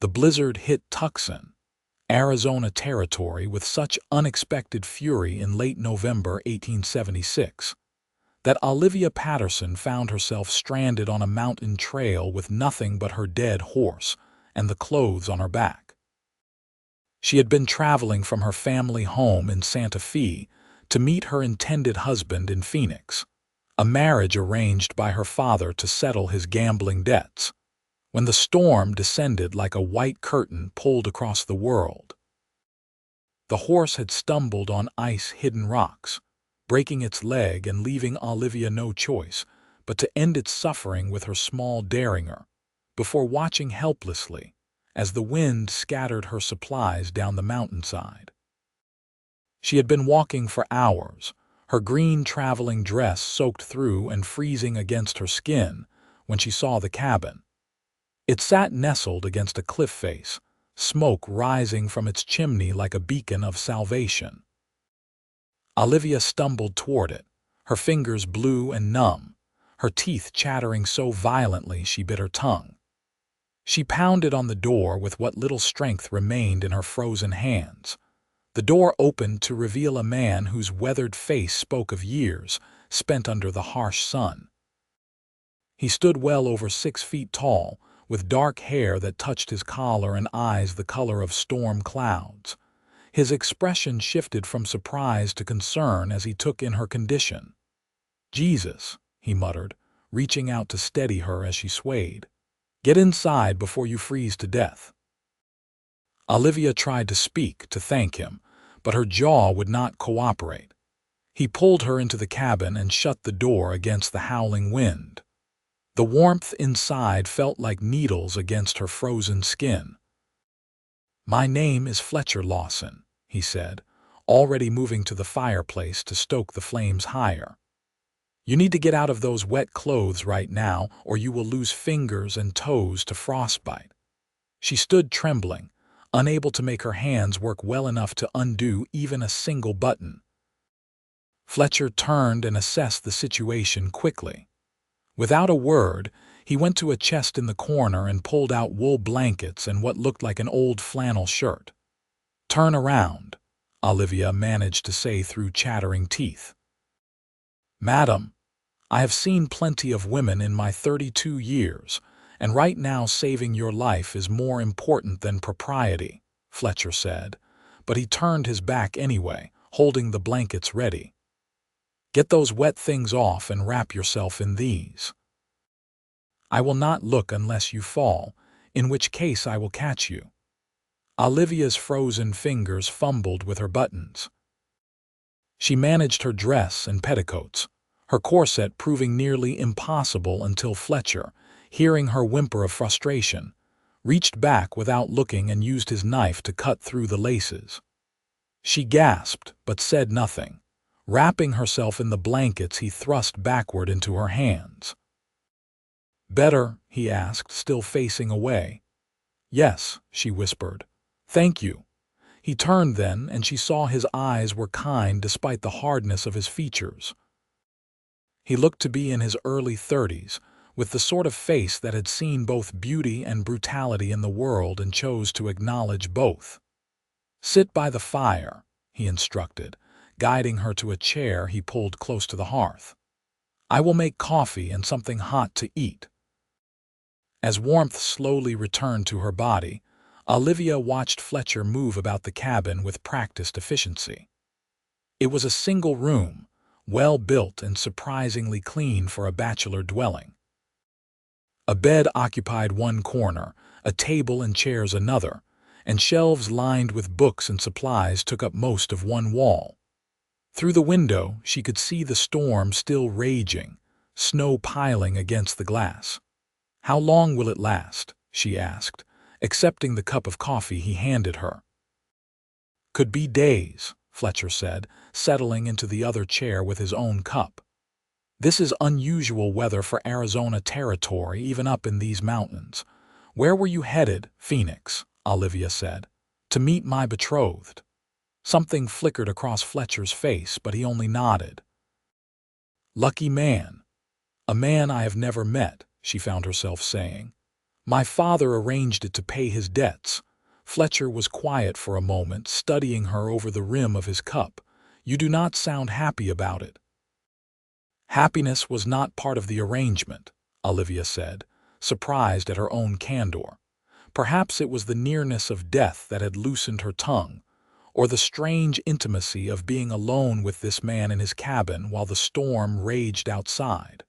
The blizzard hit Tucson, Arizona territory with such unexpected fury in late November 1876 that Olivia Patterson found herself stranded on a mountain trail with nothing but her dead horse and the clothes on her back. She had been traveling from her family home in Santa Fe to meet her intended husband in Phoenix, a marriage arranged by her father to settle his gambling debts, when the storm descended like a white curtain pulled across the world. The horse had stumbled on ice-hidden rocks, breaking its leg and leaving Olivia no choice but to end its suffering with her small derringer, before watching helplessly as the wind scattered her supplies down the mountainside. She had been walking for hours, her green traveling dress soaked through and freezing against her skin, when she saw the cabin. It sat nestled against a cliff face, smoke rising from its chimney like a beacon of salvation. Olivia stumbled toward it, her fingers blue and numb, her teeth chattering so violently she bit her tongue. She pounded on the door with what little strength remained in her frozen hands. The door opened to reveal a man whose weathered face spoke of years spent under the harsh sun. He stood well over 6 feet tall, with dark hair that touched his collar and eyes the color of storm clouds. His expression shifted from surprise to concern as he took in her condition. "Jesus," he muttered, reaching out to steady her as she swayed. "Get inside before you freeze to death." Olivia tried to speak, to thank him, but her jaw would not cooperate. He pulled her into the cabin and shut the door against the howling wind. The warmth inside felt like needles against her frozen skin. "My name is Fletcher Lawson," he said, already moving to the fireplace to stoke the flames higher. "You need to get out of those wet clothes right now, or you will lose fingers and toes to frostbite." She stood trembling, unable to make her hands work well enough to undo even a single button. Fletcher turned and assessed the situation quickly. Without a word, he went to a chest in the corner and pulled out wool blankets and what looked like an old flannel shirt. "Turn around," Olivia managed to say through chattering teeth. "Madam, I have seen plenty of women in my 32 years, and right now saving your life is more important than propriety," Fletcher said, but he turned his back anyway, holding the blankets ready. "Get those wet things off and wrap yourself in these. I will not look unless you fall, in which case I will catch you." Olivia's frozen fingers fumbled with her buttons. She managed her dress and petticoats, her corset proving nearly impossible until Fletcher, hearing her whimper of frustration, reached back without looking and used his knife to cut through the laces. She gasped, but said nothing. Wrapping herself in the blankets he thrust backward into her hands. "Better?" he asked, still facing away. "Yes," she whispered. "Thank you." He turned then, and she saw his eyes were kind despite the hardness of his features. He looked to be in his early 30s, with the sort of face that had seen both beauty and brutality in the world and chose to acknowledge both. "Sit by the fire," he instructed, guiding her to a chair he pulled close to the hearth. "I will make coffee and something hot to eat." As warmth slowly returned to her body, Olivia watched Fletcher move about the cabin with practiced efficiency. It was a single room, well built and surprisingly clean for a bachelor dwelling. A bed occupied one corner, a table and chairs another, and shelves lined with books and supplies took up most of one wall. Through the window, she could see the storm still raging, snow piling against the glass. "How long will it last?" she asked, accepting the cup of coffee he handed her. "Could be days," Fletcher said, settling into the other chair with his own cup. "This is unusual weather for Arizona territory, even up in these mountains." "Where were you headed?" "Phoenix," Olivia said. "To meet my betrothed." Something flickered across Fletcher's face, but he only nodded. "Lucky man." "A man I have never met," she found herself saying. My father arranged it to pay his debts. Fletcher was quiet for a moment, studying her over the rim of his cup. You do not sound happy about it. Happiness was not part of the arrangement, Olivia said, surprised at her own candor. Perhaps it was the nearness of death that had loosened her tongue, or the strange intimacy of being alone with this man in his cabin while the storm raged outside.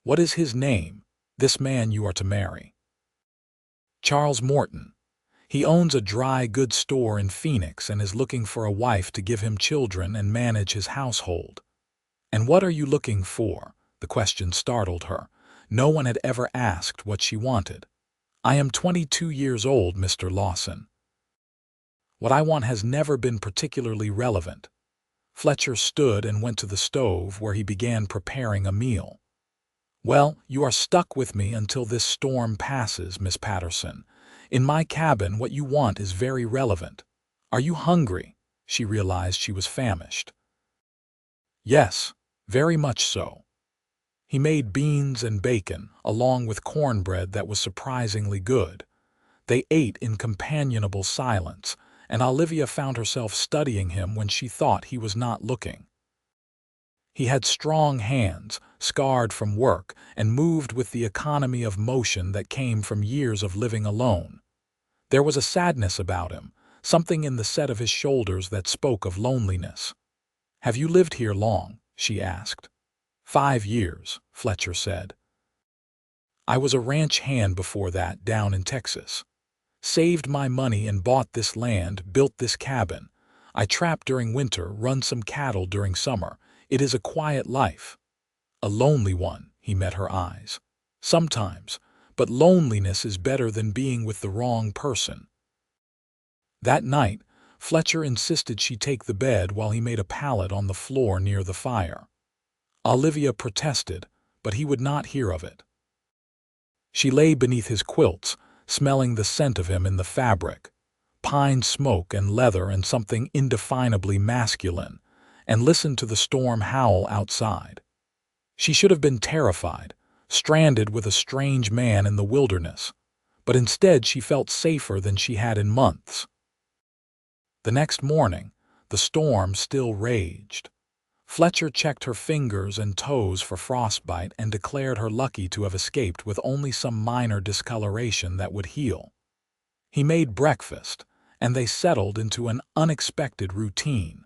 What is his name, this man you are to marry? Charles Morton. He owns a dry goods store in Phoenix and is looking for a wife to give him children and manage his household. And what are you looking for? The question startled her. No one had ever asked what she wanted. I am 22 years old, Mr. Lawson. What I want has never been particularly relevant. Fletcher stood and went to the stove where he began preparing a meal. Well, you are stuck with me until this storm passes, Miss Patterson. In my cabin, what you want is very relevant. Are you hungry? She realized she was famished. Yes, very much so. He made beans and bacon, along with cornbread that was surprisingly good. They ate in companionable silence, and Olivia found herself studying him when she thought he was not looking. He had strong hands, scarred from work, and moved with the economy of motion that came from years of living alone. There was a sadness about him, something in the set of his shoulders that spoke of loneliness. Have you lived here long? She asked. 5 years, Fletcher said. I was a ranch hand before that down in Texas. Saved my money and bought this land, built this cabin. I trap during winter, run some cattle during summer. It is a quiet life. A lonely one, he met her eyes. Sometimes, but loneliness is better than being with the wrong person. That night, Fletcher insisted she take the bed while he made a pallet on the floor near the fire. Olivia protested, but he would not hear of it. She lay beneath his quilts, smelling the scent of him in the fabric, pine smoke and leather and something indefinably masculine, and listened to the storm howl outside. She should have been terrified, stranded with a strange man in the wilderness, but instead she felt safer than she had in months. The next morning, the storm still raged. Fletcher checked her fingers and toes for frostbite and declared her lucky to have escaped with only some minor discoloration that would heal. He made breakfast, and they settled into an unexpected routine.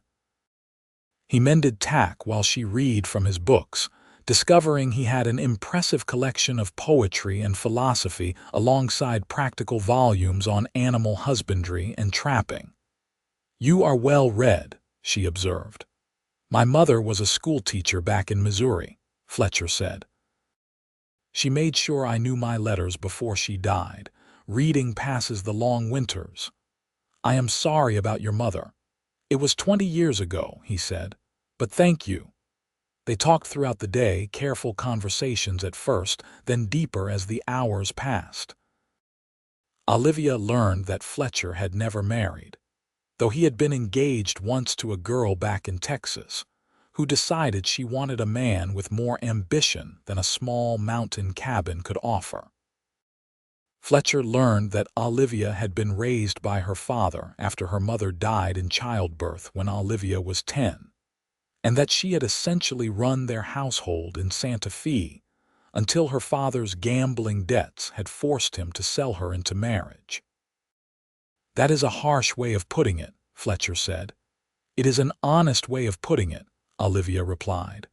He mended tack while she read from his books, discovering he had an impressive collection of poetry and philosophy alongside practical volumes on animal husbandry and trapping. You are well read, she observed. My mother was a schoolteacher back in Missouri, Fletcher said. She made sure I knew my letters before she died. Reading passes the long winters. I am sorry about your mother. It was 20 years ago, he said, but thank you. They talked throughout the day, careful conversations at first, then deeper as the hours passed. Olivia learned that Fletcher had never married, though he had been engaged once to a girl back in Texas, who decided she wanted a man with more ambition than a small mountain cabin could offer. Fletcher learned that Olivia had been raised by her father after her mother died in childbirth when Olivia was 10, and that she had essentially run their household in Santa Fe until her father's gambling debts had forced him to sell her into marriage. That is a harsh way of putting it, Fletcher said. It is an honest way of putting it, Olivia replied.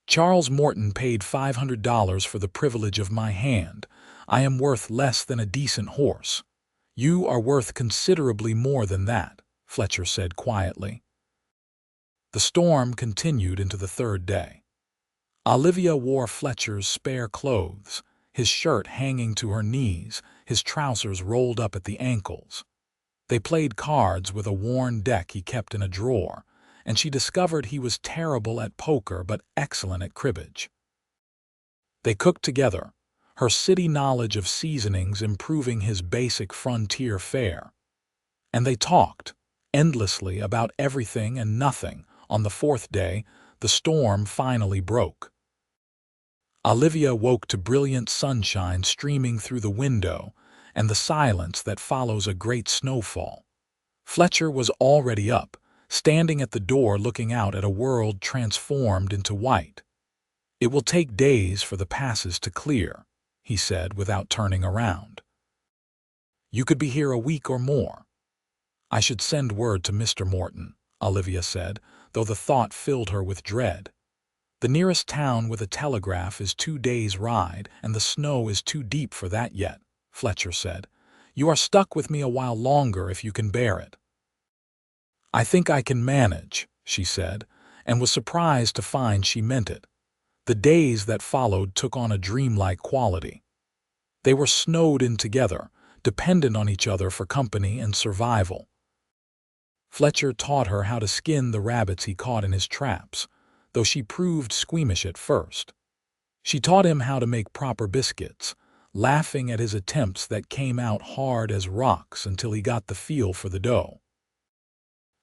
Charles Morton paid $500 for the privilege of my hand. I am worth less than a decent horse. You are worth considerably more than that, Fletcher said quietly. The storm continued into the third day. Olivia wore Fletcher's spare clothes, his shirt hanging to her knees, his trousers rolled up at the ankles. They played cards with a worn deck he kept in a drawer, and she discovered he was terrible at poker but excellent at cribbage. They cooked together, her city knowledge of seasonings improving his basic frontier fare. And they talked, endlessly about everything and nothing. On the fourth day, the storm finally broke. Olivia woke to brilliant sunshine streaming through the window and the silence that follows a great snowfall. Fletcher was already up, standing at the door looking out at a world transformed into white. "It will take days for the passes to clear," he said without turning around. "You could be here a week or more." "I should send word to Mr. Morton," Olivia said, though the thought filled her with dread. "The nearest town with a telegraph is 2 days' ride, and the snow is too deep for that yet," Fletcher said. "You are stuck with me a while longer if you can bear it." "I think I can manage," she said, and was surprised to find she meant it. The days that followed took on a dreamlike quality. They were snowed in together, dependent on each other for company and survival. Fletcher taught her how to skin the rabbits he caught in his traps, though she proved squeamish at first. She taught him how to make proper biscuits, laughing at his attempts that came out hard as rocks until he got the feel for the dough.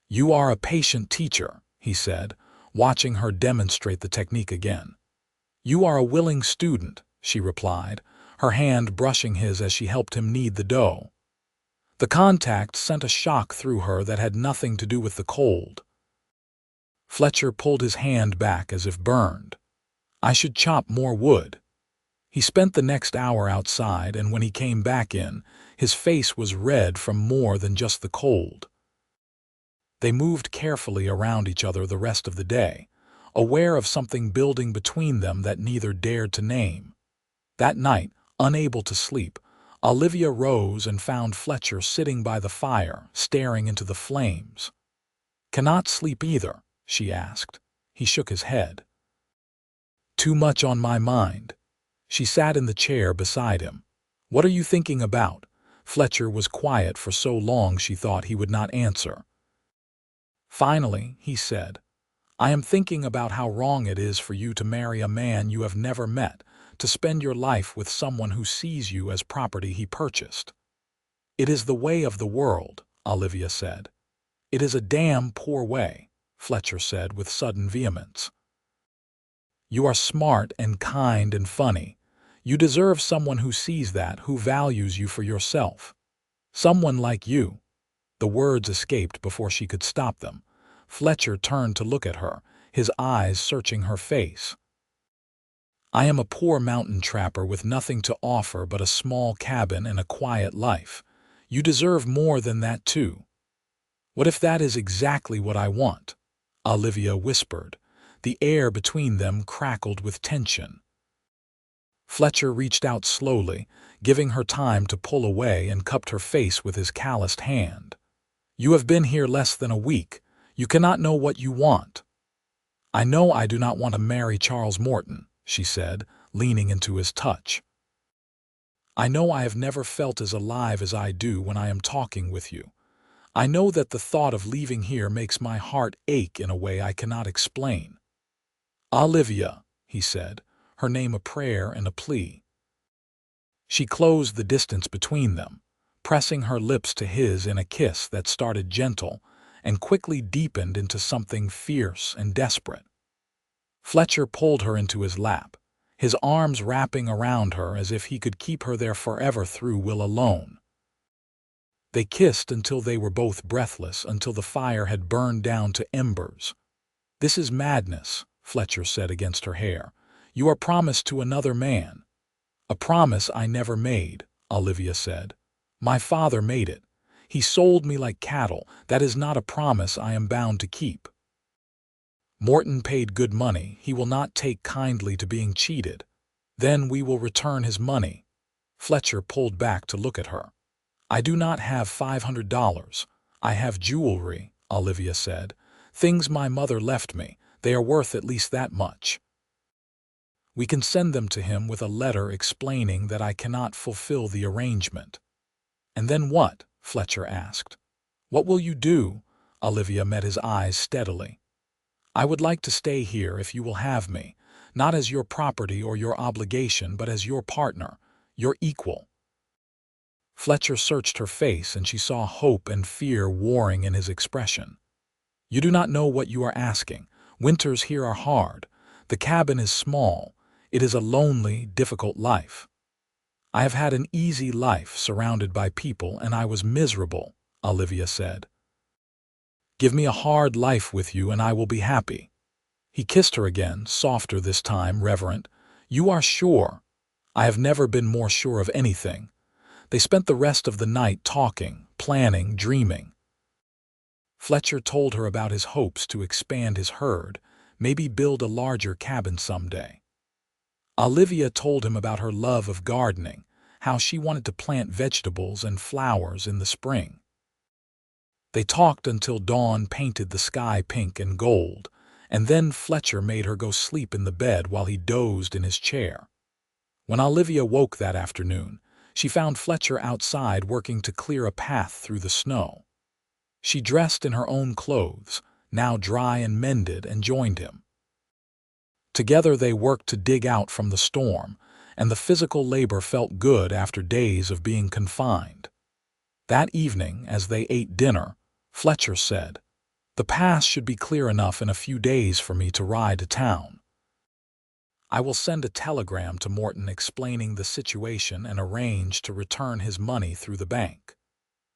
"You are a patient teacher," he said, watching her demonstrate the technique again. "You are a willing student," she replied, her hand brushing his as she helped him knead the dough. The contact sent a shock through her that had nothing to do with the cold. Fletcher pulled his hand back as if burned. "I should chop more wood." He spent the next hour outside, and when he came back in, his face was red from more than just the cold. They moved carefully around each other the rest of the day, aware of something building between them that neither dared to name. That night, unable to sleep, Olivia rose and found Fletcher sitting by the fire, staring into the flames. "Cannot sleep either?" she asked. He shook his head. "Too much on my mind." She sat in the chair beside him. "What are you thinking about?" Fletcher was quiet for so long she thought he would not answer. Finally, he said, "I am thinking about how wrong it is for you to marry a man you have never met, to spend your life with someone who sees you as property he purchased." "It is the way of the world," Olivia said. "It is a damn poor way," Fletcher said with sudden vehemence. "You are smart and kind and funny. You deserve someone who sees that, who values you for yourself. Someone like you." The words escaped before she could stop them. Fletcher turned to look at her, his eyes searching her face. "I am a poor mountain trapper with nothing to offer but a small cabin and a quiet life. You deserve more than that too." "What if that is exactly what I want?" Olivia whispered. The air between them crackled with tension. Fletcher reached out slowly, giving her time to pull away, and cupped her face with his calloused hand. "You have been here less than a week. You cannot know what you want." "I know I do not want to marry Charles Morton," she said, leaning into his touch. "I know I have never felt as alive as I do when I am talking with you. I know that the thought of leaving here makes my heart ache in a way I cannot explain." "Olivia," he said, her name a prayer and a plea. She closed the distance between them, pressing her lips to his in a kiss that started gentle and quickly deepened into something fierce and desperate. Fletcher pulled her into his lap, his arms wrapping around her as if he could keep her there forever through will alone. They kissed until they were both breathless, until the fire had burned down to embers. "This is madness," Fletcher said against her hair. "You are promised to another man." "A promise I never made," Olivia said. "My father made it. He sold me like cattle. That is not a promise I am bound to keep." "Morton paid good money. He will not take kindly to being cheated. Then we will return his money." Fletcher pulled back to look at her. "I do not have $500. I have jewelry," Olivia said. "Things my mother left me. They are worth at least that much. We can send them to him with a letter explaining that I cannot fulfill the arrangement." "And then what?" Fletcher asked. "What will you do?" Olivia met his eyes steadily. "I would like to stay here if you will have me, not as your property or your obligation, but as your partner, your equal." Fletcher searched her face, and she saw hope and fear warring in his expression. "You do not know what you are asking. Winters here are hard. The cabin is small. It is a lonely, difficult life. I have had an easy life surrounded by people and I was miserable, Olivia said. Give me a hard life with you and I will be happy. He kissed her again, softer this time, reverent. You are sure? I have never been more sure of anything. They spent the rest of the night talking, planning, dreaming. Fletcher told her about his hopes to expand his herd, maybe build a larger cabin someday. Olivia told him about her love of gardening, how she wanted to plant vegetables and flowers in the spring. They talked until dawn painted the sky pink and gold, and then Fletcher made her go sleep in the bed while he dozed in his chair. When Olivia woke that afternoon, she found Fletcher outside working to clear a path through the snow. She dressed in her own clothes, now dry and mended, and joined him. Together they worked to dig out from the storm, and the physical labor felt good after days of being confined. That evening, as they ate dinner, Fletcher said, "The pass should be clear enough in a few days for me to ride to town. I will send a telegram to Morton explaining the situation and arrange to return his money through the bank.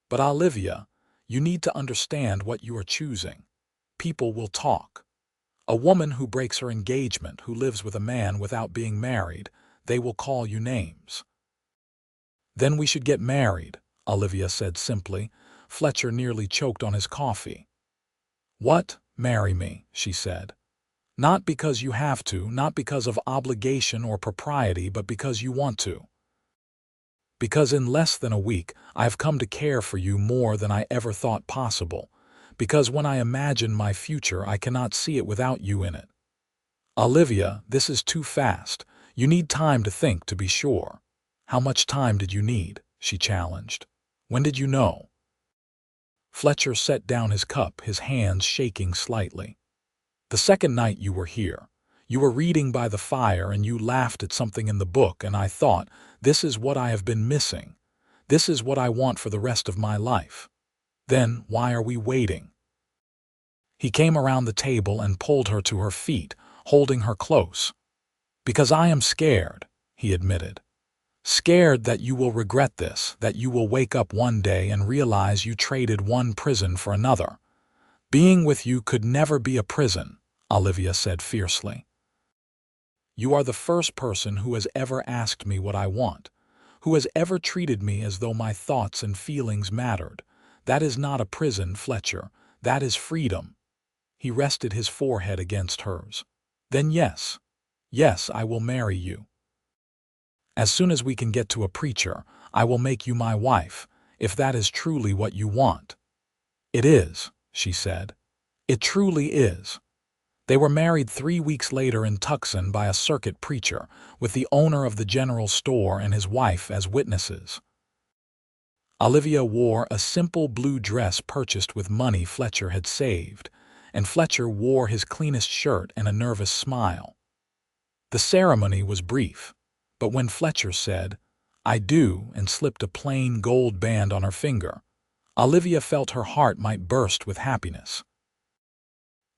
But Olivia, you need to understand what you are choosing. People will talk. A woman who breaks her engagement, who lives with a man without being married, they will call you names." "Then we should get married," Olivia said simply. Fletcher nearly choked on his coffee. "What? Marry me," she said. "Not because you have to, not because of obligation or propriety, but because you want to. Because in less than a week I have come to care for you more than I ever thought possible. Because when I imagine my future I cannot see it without you in it. Olivia, this is too fast. You need time to think, to be sure." "How much time did you need?" she challenged. "When did you know?" Fletcher set down his cup, his hands shaking slightly. "The second night you were here. You were reading by the fire and you laughed at something in the book, and I thought, this is what I have been missing. This is what I want for the rest of my life. Then why are we waiting?" He came around the table and pulled her to her feet, holding her close. "Because I am scared," he admitted. "Scared that you will regret this, that you will wake up one day and realize you traded one prison for another." "Being with you could never be a prison," Olivia said fiercely. "You are the first person who has ever asked me what I want, who has ever treated me as though my thoughts and feelings mattered. That is not a prison, Fletcher. That is freedom." He rested his forehead against hers. "Then yes, yes, I will marry you. As soon as we can get to a preacher, I will make you my wife, if that is truly what you want." "It is," she said. "It truly is." They were married 3 weeks later in Tucson by a circuit preacher, with the owner of the general store and his wife as witnesses. Olivia wore a simple blue dress purchased with money Fletcher had saved, and Fletcher wore his cleanest shirt and a nervous smile. The ceremony was brief, but when Fletcher said, "I do," and slipped a plain gold band on her finger, Olivia felt her heart might burst with happiness.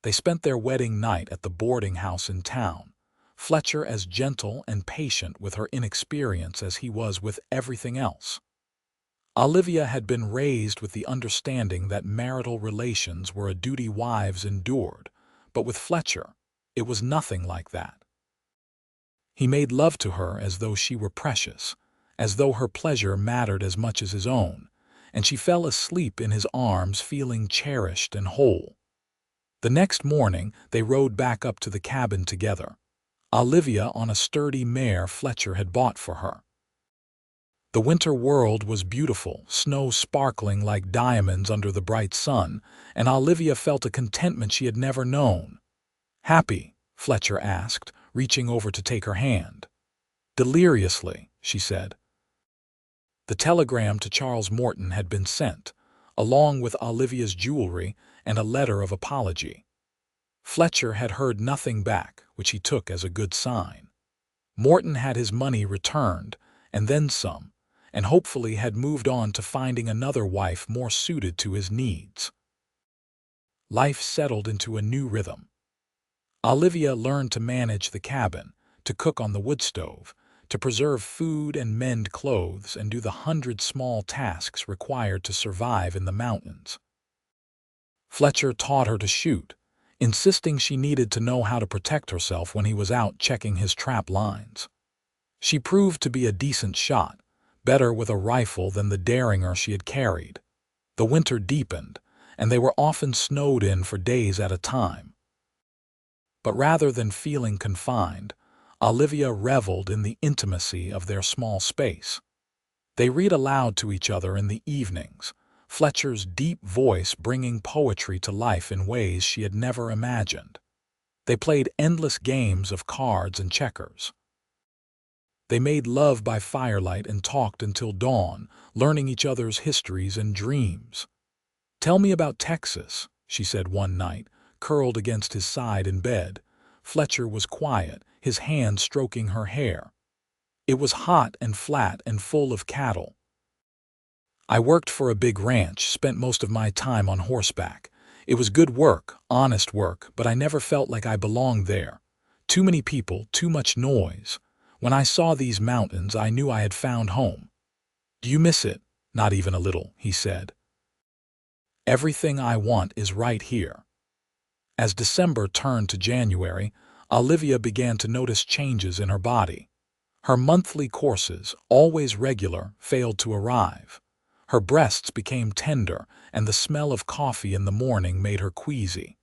They spent their wedding night at the boarding house in town, Fletcher as gentle and patient with her inexperience as he was with everything else. Olivia had been raised with the understanding that marital relations were a duty wives endured, but with Fletcher, it was nothing like that. He made love to her as though she were precious, as though her pleasure mattered as much as his own, and she fell asleep in his arms feeling cherished and whole. The next morning they rode back up to the cabin together, Olivia on a sturdy mare Fletcher had bought for her. The winter world was beautiful, snow sparkling like diamonds under the bright sun, and Olivia felt a contentment she had never known. "Happy?" Fletcher asked, reaching over to take her hand. "Deliriously," she said. The telegram to Charles Morton had been sent, along with Olivia's jewelry and a letter of apology. Fletcher had heard nothing back, which he took as a good sign. Morton had his money returned, and then some, and hopefully had moved on to finding another wife more suited to his needs. Life settled into a new rhythm. Olivia learned to manage the cabin, to cook on the wood stove, to preserve food and mend clothes and do the 100 small tasks required to survive in the mountains. Fletcher taught her to shoot, insisting she needed to know how to protect herself when he was out checking his trap lines. She proved to be a decent shot, better with a rifle than the derringer she had carried. The winter deepened, and they were often snowed in for days at a time. But rather than feeling confined, Olivia reveled in the intimacy of their small space. They read aloud to each other in the evenings, Fletcher's deep voice bringing poetry to life in ways she had never imagined. They played endless games of cards and checkers. They made love by firelight and talked until dawn, learning each other's histories and dreams. "Tell me about Texas," she said one night, curled against his side in bed. Fletcher was quiet, his hand stroking her hair. "It was hot and flat and full of cattle. I worked for a big ranch, spent most of my time on horseback. It was good work, honest work, but I never felt like I belonged there. Too many people, too much noise. When I saw these mountains, I knew I had found home." "Do you miss it?" "Not even a little," he said. "Everything I want is right here." As December turned to January, Olivia began to notice changes in her body. Her monthly courses, always regular, failed to arrive. Her breasts became tender, and the smell of coffee in the morning made her queasy.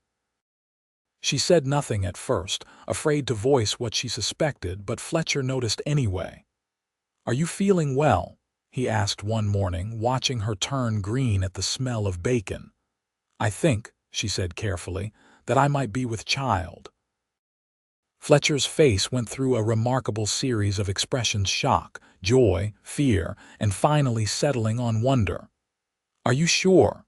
She said nothing at first, afraid to voice what she suspected, but Fletcher noticed anyway. "Are you feeling well?" he asked one morning, watching her turn green at the smell of bacon. "I think," she said carefully, "that I might be with child." Fletcher's face went through a remarkable series of expressions: shock, joy, fear, and finally settling on wonder. "Are you sure?"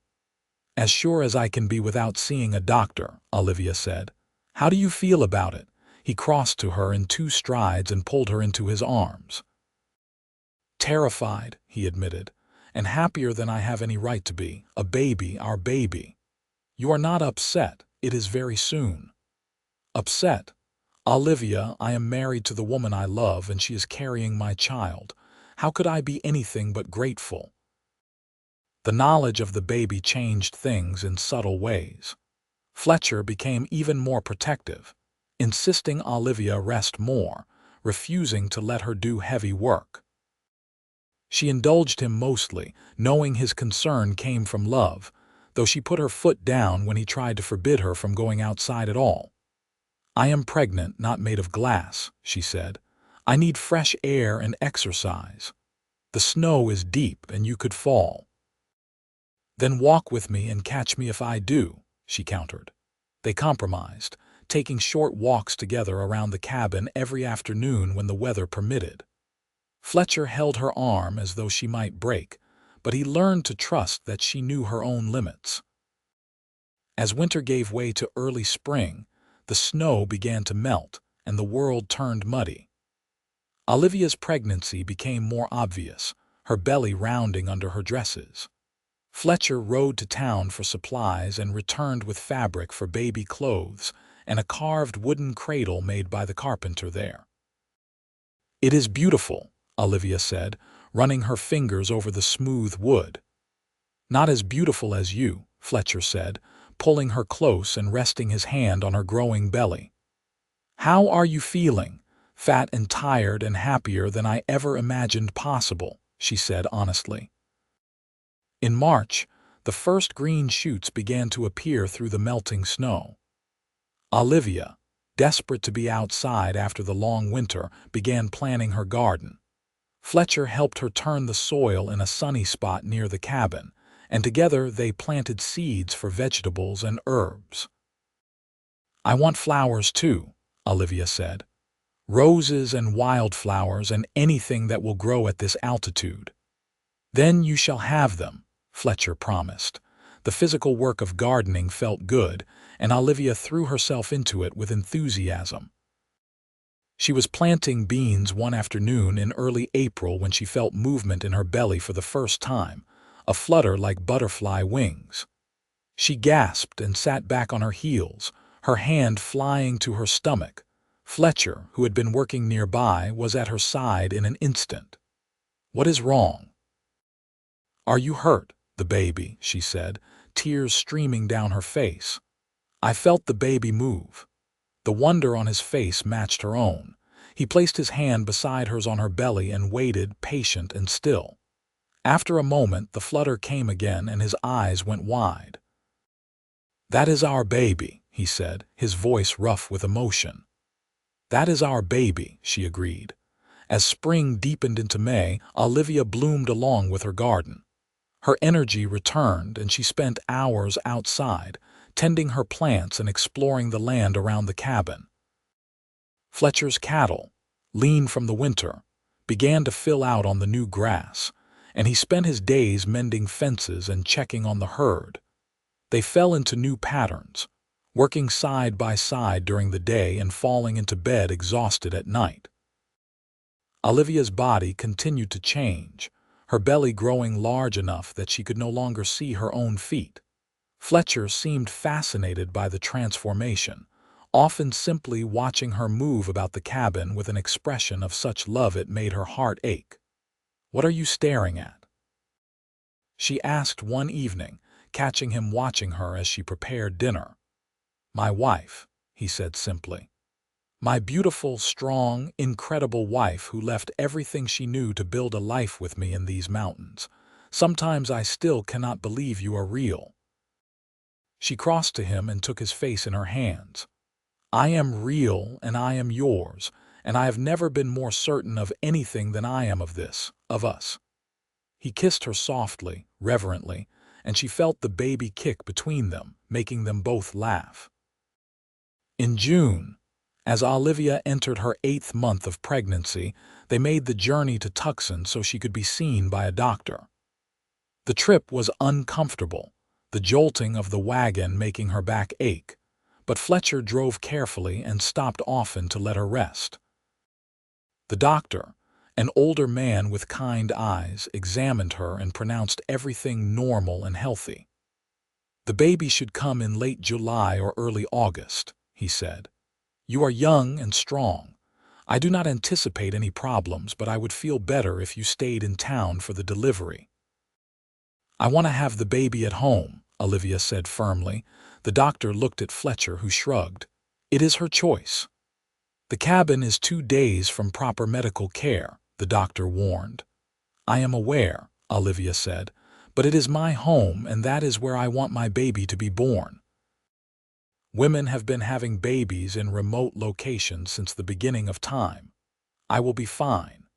"As sure as I can be without seeing a doctor," Olivia said. "How do you feel about it?" He crossed to her in 2 strides and pulled her into his arms. "Terrified," he admitted, "and happier than I have any right to be. A baby, our baby." "You are not upset. It is very soon." "Upset? Olivia, I am married to the woman I love, and she is carrying my child. How could I be anything but grateful?" The knowledge of the baby changed things in subtle ways. Fletcher became even more protective, insisting Olivia rest more, refusing to let her do heavy work. She indulged him mostly, knowing his concern came from love, though she put her foot down when he tried to forbid her from going outside at all. "I am pregnant, not made of glass," she said. "I need fresh air and exercise. The snow is deep and you could fall." "Then walk with me and catch me if I do," she countered. They compromised, taking short walks together around the cabin every afternoon when the weather permitted. Fletcher held her arm as though she might break, but he learned to trust that she knew her own limits. As winter gave way to early spring, the snow began to melt and the world turned muddy. Olivia's pregnancy became more obvious, her belly rounding under her dresses. Fletcher rode to town for supplies and returned with fabric for baby clothes and a carved wooden cradle made by the carpenter there. "It is beautiful," Olivia said, running her fingers over the smooth wood. "Not as beautiful as you," Fletcher said, pulling her close and resting his hand on her growing belly. "How are you feeling?" "Fat and tired and happier than I ever imagined possible," she said honestly. In March, the first green shoots began to appear through the melting snow. Olivia, desperate to be outside after the long winter, began planning her garden. Fletcher helped her turn the soil in a sunny spot near the cabin, and together they planted seeds for vegetables and herbs. "I want flowers too," Olivia said. "Roses and wildflowers and anything that will grow at this altitude." "Then you shall have them," Fletcher promised. The physical work of gardening felt good, and Olivia threw herself into it with enthusiasm. She was planting beans one afternoon in early April when she felt movement in her belly for the first time, a flutter like butterfly wings. She gasped and sat back on her heels, her hand flying to her stomach. Fletcher, who had been working nearby, was at her side in an instant. "What is wrong?" "Are you hurt, the baby?" she said, tears streaming down her face. I felt the baby move. The wonder on his face matched her own. He placed his hand beside hers on her belly and waited, patient and still. After a moment, the flutter came again and his eyes went wide. "That is our baby," he said, his voice rough with emotion. "That is our baby," she agreed. As spring deepened into May, Olivia bloomed along with her garden. Her energy returned and she spent hours outside, tending her plants and exploring the land around the cabin. Fletcher's cattle, lean from the winter, began to fill out on the new grass, and he spent his days mending fences and checking on the herd. They fell into new patterns, working side by side during the day and falling into bed exhausted at night. Olivia's body continued to change, her belly growing large enough that she could no longer see her own feet. Fletcher seemed fascinated by the transformation, often simply watching her move about the cabin with an expression of such love it made her heart ache. "What are you staring at?" she asked one evening, catching him watching her as she prepared dinner. "My wife," he said simply. "My beautiful, strong, incredible wife who left everything she knew to build a life with me in these mountains. Sometimes I still cannot believe you are real." She crossed to him and took his face in her hands. "I am real and I am yours, and I have never been more certain of anything than I am of this, of us." He kissed her softly, reverently, and she felt the baby kick between them, making them both laugh. In June, as Olivia entered her 8th month of pregnancy, they made the journey to Tucson so she could be seen by a doctor. The trip was uncomfortable, the jolting of the wagon making her back ache, but Fletcher drove carefully and stopped often to let her rest. The doctor, an older man with kind eyes, examined her and pronounced everything normal and healthy. "The baby should come in late July or early August," he said. "You are young and strong. I do not anticipate any problems, but I would feel better if you stayed in town for the delivery." "I want to have the baby at home," Olivia said firmly. The doctor looked at Fletcher, who shrugged. "It is her choice." "The cabin is 2 days from proper medical care," the doctor warned. "I am aware," Olivia said, "but it is my home and that is where I want my baby to be born. Women have been having babies in remote locations since the beginning of time. I will be fine."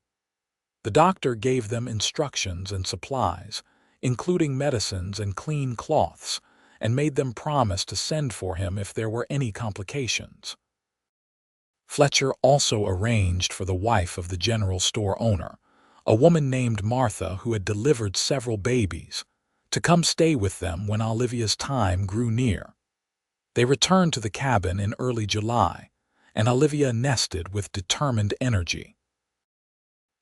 The doctor gave them instructions and supplies, including medicines and clean cloths, and made them promise to send for him if there were any complications. Fletcher also arranged for the wife of the general store owner, a woman named Martha who had delivered several babies, to come stay with them when Olivia's time grew near. They returned to the cabin in early July, and Olivia nested with determined energy.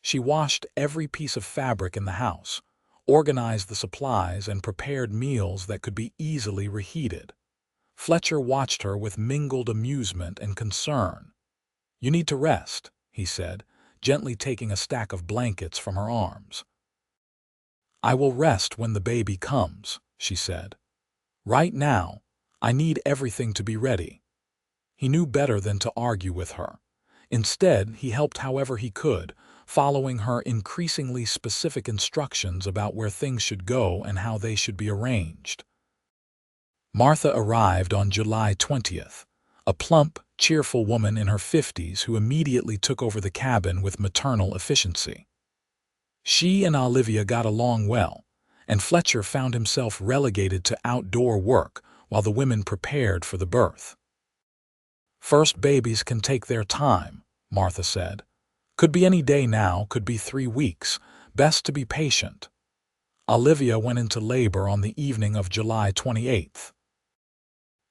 She washed every piece of fabric in the house, organized the supplies, and prepared meals that could be easily reheated. Fletcher watched her with mingled amusement and concern. "You need to rest," he said, gently taking a stack of blankets from her arms. "I will rest when the baby comes," she said. "Right now, I need everything to be ready." He knew better than to argue with her. Instead, he helped however he could, following her increasingly specific instructions about where things should go and how they should be arranged. Martha arrived on July 20th, a plump, cheerful woman in her 50s who immediately took over the cabin with maternal efficiency. She and Olivia got along well, and Fletcher found himself relegated to outdoor work while the women prepared for the birth. "First babies can take their time," Martha said. "Could be any day now, could be 3 weeks. Best to be patient." Olivia went into labor on the evening of July 28th.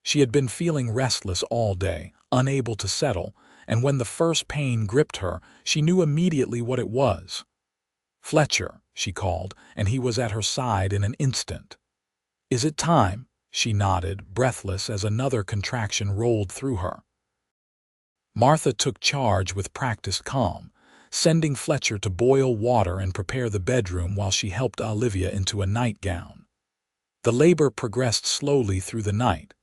She had been feeling restless all day, unable to settle, and when the first pain gripped her, she knew immediately what it was. "Fletcher," she called, and he was at her side in an instant. "Is it time?" She nodded, breathless as another contraction rolled through her. Martha took charge with practiced calm, sending Fletcher to boil water and prepare the bedroom while she helped Olivia into a nightgown. The labor progressed slowly through the night,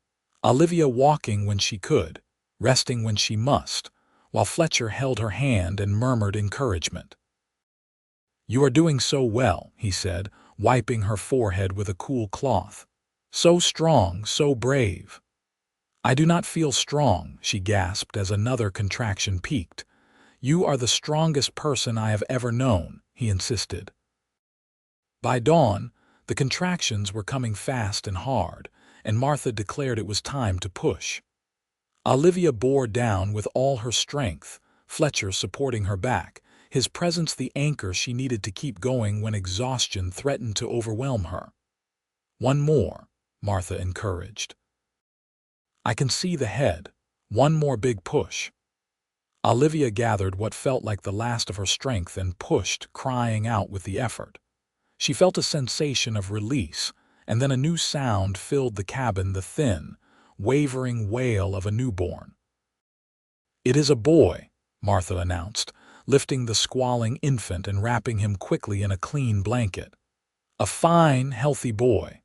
Olivia walking when she could, resting when she must, while Fletcher held her hand and murmured encouragement. "You are doing so well," he said, wiping her forehead with a cool cloth. "So strong, so brave." "I do not feel strong," she gasped as another contraction peaked. "You are the strongest person I have ever known," he insisted. By dawn, the contractions were coming fast and hard, and Martha declared it was time to push. Olivia bore down with all her strength, Fletcher supporting her back, his presence the anchor she needed to keep going when exhaustion threatened to overwhelm her. "One more," Martha encouraged. "I can see the head. One more big push." Olivia gathered what felt like the last of her strength and pushed, crying out with the effort. She felt a sensation of release, and then a new sound filled the cabin, the thin, wavering wail of a newborn. "It is a boy," Martha announced, lifting the squalling infant and wrapping him quickly in a clean blanket. "A fine, healthy boy."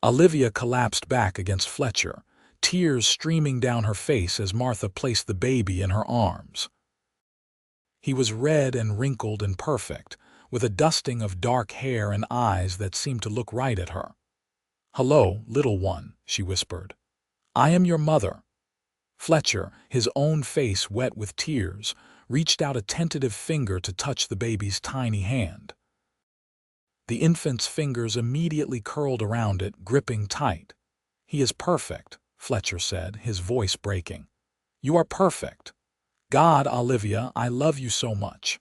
Olivia collapsed back against Fletcher, tears streaming down her face as Martha placed the baby in her arms. He was red and wrinkled and perfect, with a dusting of dark hair and eyes that seemed to look right at her. "Hello, little one," she whispered. "I am your mother." Fletcher, his own face wet with tears, reached out a tentative finger to touch the baby's tiny hand. The infant's fingers immediately curled around it, gripping tight. "He is perfect," Fletcher said, his voice breaking. "You are perfect. God, Olivia, I love you so much."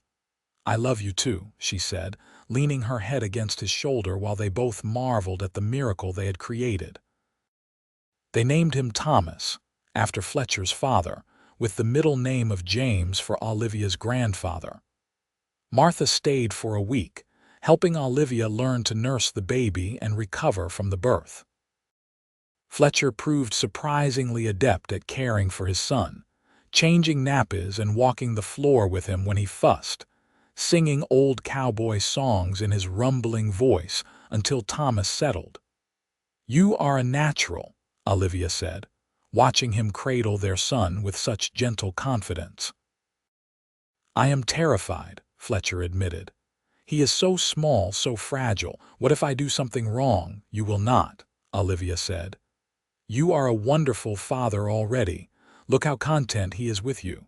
"I love you too," she said, leaning her head against his shoulder while they both marveled at the miracle they had created. They named him Thomas, after Fletcher's father, with the middle name of James for Olivia's grandfather. Martha stayed for a week, helping Olivia learn to nurse the baby and recover from the birth. Fletcher proved surprisingly adept at caring for his son, changing nappies and walking the floor with him when he fussed, singing old cowboy songs in his rumbling voice until Thomas settled. "You are a natural," Olivia said, watching him cradle their son with such gentle confidence. "I am terrified," Fletcher admitted. "He is so small, so fragile. What if I do something wrong?" "You will not," Olivia said. "You are a wonderful father already. Look how content he is with you."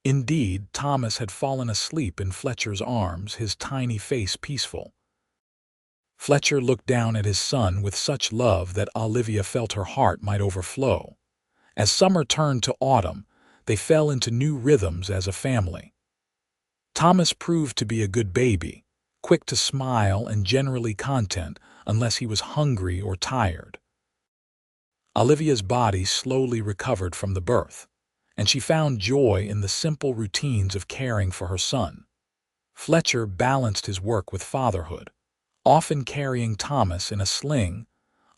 Indeed, Thomas had fallen asleep in Fletcher's arms, his tiny face peaceful. Fletcher looked down at his son with such love that Olivia felt her heart might overflow. As summer turned to autumn, they fell into new rhythms as a family. Thomas proved to be a good baby, quick to smile and generally content unless he was hungry or tired. Olivia's body slowly recovered from the birth, and she found joy in the simple routines of caring for her son. Fletcher balanced his work with fatherhood, often carrying Thomas in a sling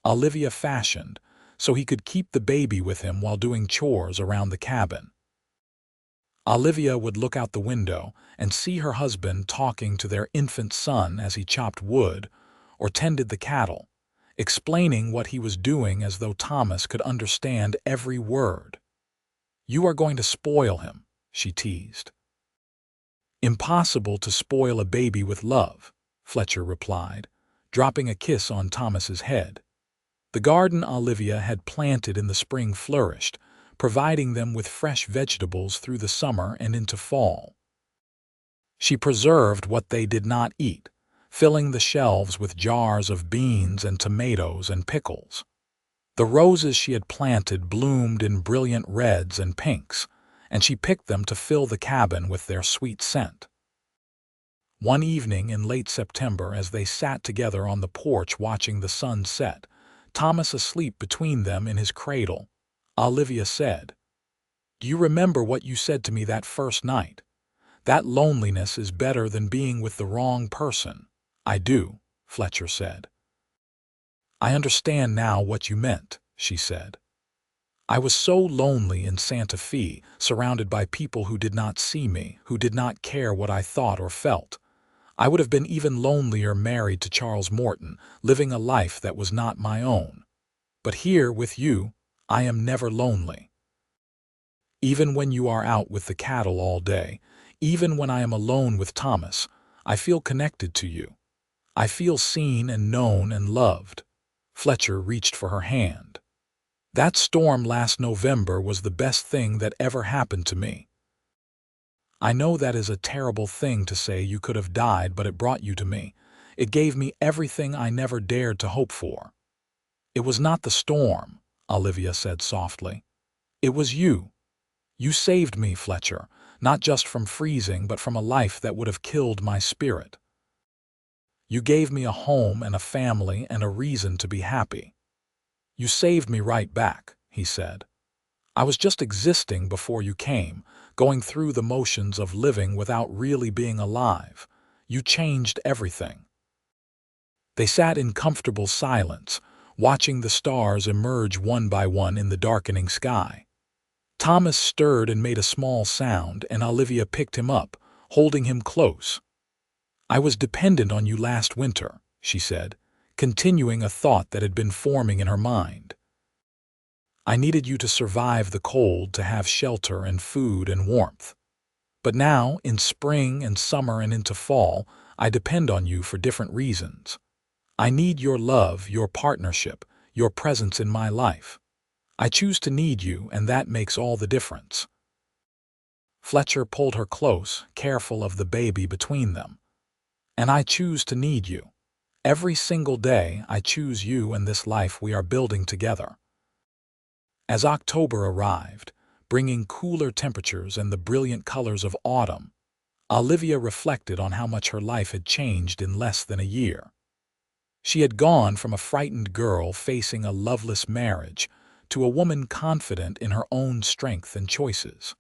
Olivia fashioned so he could keep the baby with him while doing chores around the cabin. Olivia would look out the window and see her husband talking to their infant son as he chopped wood or tended the cattle, explaining what he was doing as though Thomas could understand every word. "You are going to spoil him," she teased. "Impossible to spoil a baby with love," Fletcher replied, dropping a kiss on Thomas's head. The garden Olivia had planted in the spring flourished, providing them with fresh vegetables through the summer and into fall. She preserved what they did not eat, filling the shelves with jars of beans and tomatoes and pickles. The roses she had planted bloomed in brilliant reds and pinks, and she picked them to fill the cabin with their sweet scent. One evening in late September, as they sat together on the porch watching the sun set, Thomas asleep between them in his cradle, Olivia said, "Do you remember what you said to me that first night? That loneliness is better than being with the wrong person." "I do," Fletcher said. "I understand now what you meant," she said. I was so lonely in Santa Fe, surrounded by people who did not see me, who did not care what I thought or felt. I would have been even lonelier married to Charles Morton, living a life that was not my own. But here, with you, I am never lonely. Even when you are out with the cattle all day, even when I am alone with Thomas, I feel connected to you. I feel seen and known and loved. Fletcher reached for her hand. That storm last November was the best thing that ever happened to me. I know that is a terrible thing to say. You could have died, but it brought you to me. It gave me everything I never dared to hope for. It was not the storm, Olivia said softly. It was you. You saved me, Fletcher, not just from freezing, but from a life that would have killed my spirit. You gave me a home and a family and a reason to be happy. You saved me right back, he said. I was just existing before you came, going through the motions of living without really being alive. You changed everything. They sat in comfortable silence, watching the stars emerge one by one in the darkening sky. Thomas stirred and made a small sound, and Olivia picked him up, holding him close. I was dependent on you last winter, she said, continuing a thought that had been forming in her mind. I needed you to survive the cold, to have shelter and food and warmth. But now, in spring and summer and into fall, I depend on you for different reasons. I need your love, your partnership, your presence in my life. I choose to need you, and that makes all the difference. Fletcher pulled her close, careful of the baby between them. And I choose to need you. Every single day, I choose you and this life we are building together. As October arrived, bringing cooler temperatures and the brilliant colors of autumn, Olivia reflected on how much her life had changed in less than a year. She had gone from a frightened girl facing a loveless marriage to a woman confident in her own strength and choices.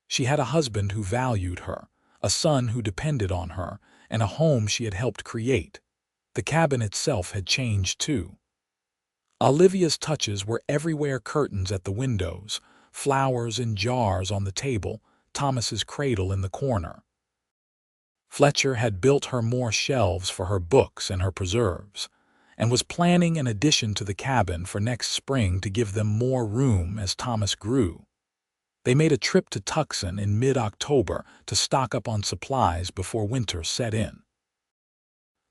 She had a husband who valued her, a son who depended on her, and a home she had helped create. The cabin itself had changed too. Olivia's touches were everywhere: curtains at the windows, flowers in jars on the table, Thomas's cradle in the corner. Fletcher had built her more shelves for her books and her preserves, and was planning an addition to the cabin for next spring to give them more room as Thomas grew. They made a trip to Tucson in mid-October to stock up on supplies before winter set in.